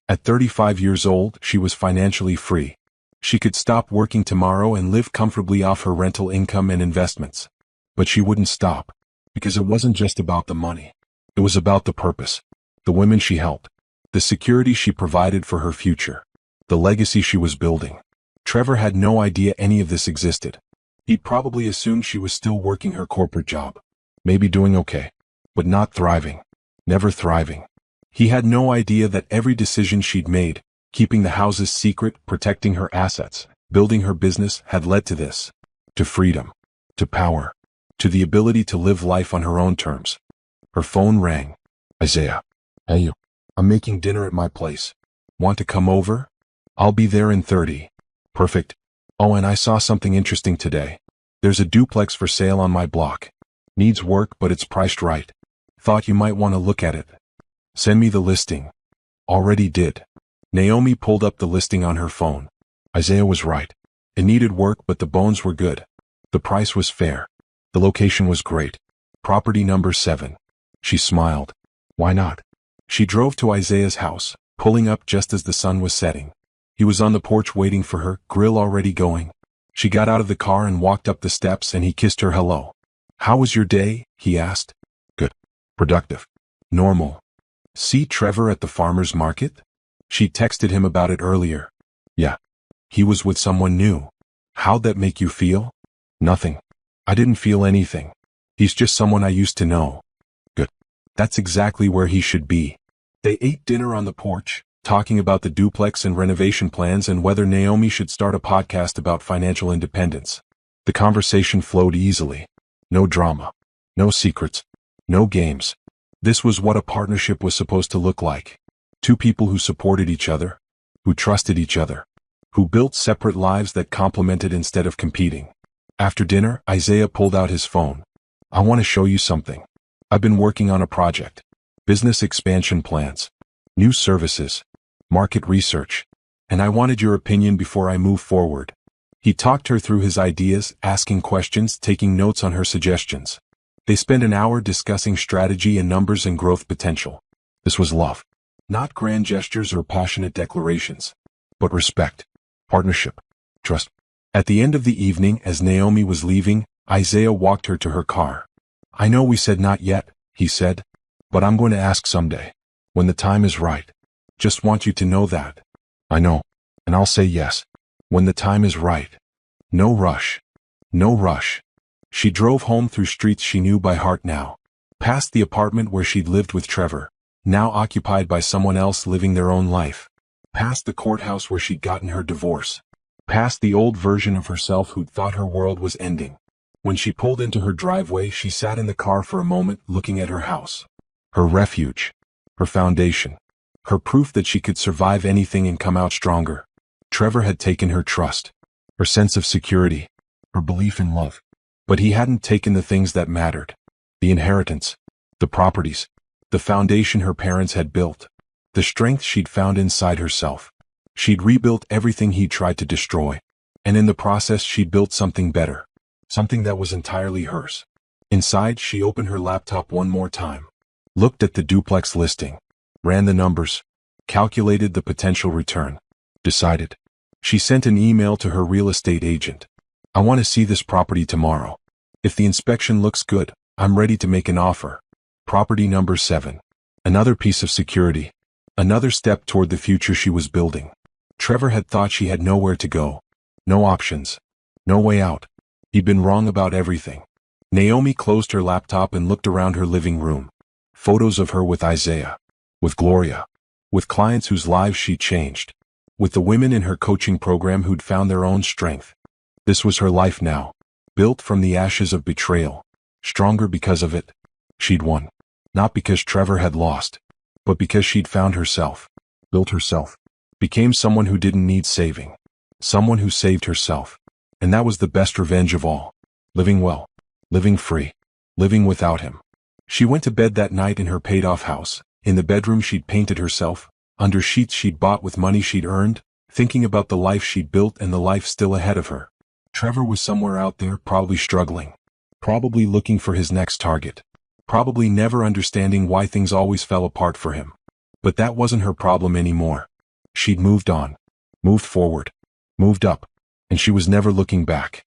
At 35 years old, she was financially free. She could stop working tomorrow and live comfortably off her rental income and investments. But she wouldn't stop. Because it wasn't just about the money. It was about the purpose. The women she helped. The security she provided for her future. The legacy she was building. Trevor had no idea any of this existed. He'd probably assumed she was still working her corporate job. Maybe doing okay. But not thriving. Never thriving. He had no idea that every decision she'd made, keeping the houses secret, protecting her assets, building her business, had led to this. To freedom. To power. To the ability to live life on her own terms. Her phone rang. Isaiah. Hey you. I'm making dinner at my place. Want to come over? I'll be there in 30. Perfect. Oh, and I saw something interesting today. There's a duplex for sale on my block. Needs work, but it's priced right. Thought you might want to look at it. Send me the listing. Already did. Naomi pulled up the listing on her phone. Isaiah was right. It needed work, but the bones were good. The price was fair. The location was great. Property number 7. She smiled. Why not? She drove to Isaiah's house, pulling up just as the sun was setting. He was on the porch waiting for her, grill already going. She got out of the car and walked up the steps and he kissed her hello. How was your day? He asked. Good. Productive. Normal. See Trevor at the farmer's market? She texted him about it earlier. Yeah. He was with someone new. How'd that make you feel? Nothing. I didn't feel anything. He's just someone I used to know. Good. That's exactly where he should be. They ate dinner on the porch, talking about the duplex and renovation plans and whether Naomi should start a podcast about financial independence. The conversation flowed easily. No drama. No secrets. No games. This was what a partnership was supposed to look like. Two people who supported each other, who trusted each other, who built separate lives that complemented instead of competing. After dinner, Isaiah pulled out his phone. I want to show you something. I've been working on a project. Business expansion plans. New services. Market research. And I wanted your opinion before I move forward. He talked her through his ideas, asking questions, taking notes on her suggestions. They spent an hour discussing strategy and numbers and growth potential. This was love. Not grand gestures or passionate declarations, but respect, partnership, trust. At the end of the evening, as Naomi was leaving, Isaiah walked her to her car. I know we said not yet, he said, but I'm going to ask someday, when the time is right. Just want you to know that. I know, and I'll say yes, when the time is right. No rush. No rush. She drove home through streets she knew by heart now, past the apartment where she'd lived with Trevor, now occupied by someone else living their own life, past the courthouse where she'd gotten her divorce, past the old version of herself who'd thought her world was ending. When she pulled into her driveway, she sat in the car for a moment looking at her house. Her refuge. Her foundation. Her proof that she could survive anything and come out stronger. Trevor had taken her trust, her sense of security, her belief in love. But he hadn't taken the things that mattered. The inheritance, the properties, the foundation her parents had built, the strength she'd found inside herself. She'd rebuilt everything he tried to destroy. And in the process she'd built something better. Something that was entirely hers. Inside, she opened her laptop one more time. Looked at the duplex listing. Ran the numbers. Calculated the potential return. Decided. She sent an email to her real estate agent. I want to see this property tomorrow. If the inspection looks good, I'm ready to make an offer. Property number 7. Another piece of security. Another step toward the future she was building. Trevor had thought she had nowhere to go. No options. No way out. He'd been wrong about everything. Naomi closed her laptop and looked around her living room. Photos of her with Isaiah. With Gloria. With clients whose lives she changed. With the women in her coaching program who'd found their own strength. This was her life now. Built from the ashes of betrayal. Stronger because of it. She'd won. Not because Trevor had lost. But because she'd found herself. Built herself. Became someone who didn't need saving. Someone who saved herself. And that was the best revenge of all. Living well. Living free. Living without him. She went to bed that night in her paid-off house, in the bedroom she'd painted herself, under sheets she'd bought with money she'd earned, thinking about the life she'd built and the life still ahead of her. Trevor was somewhere out there, probably struggling. Probably looking for his next target. Probably never understanding why things always fell apart for him. But that wasn't her problem anymore. She'd moved on. Moved forward. Moved up. And she was never looking back.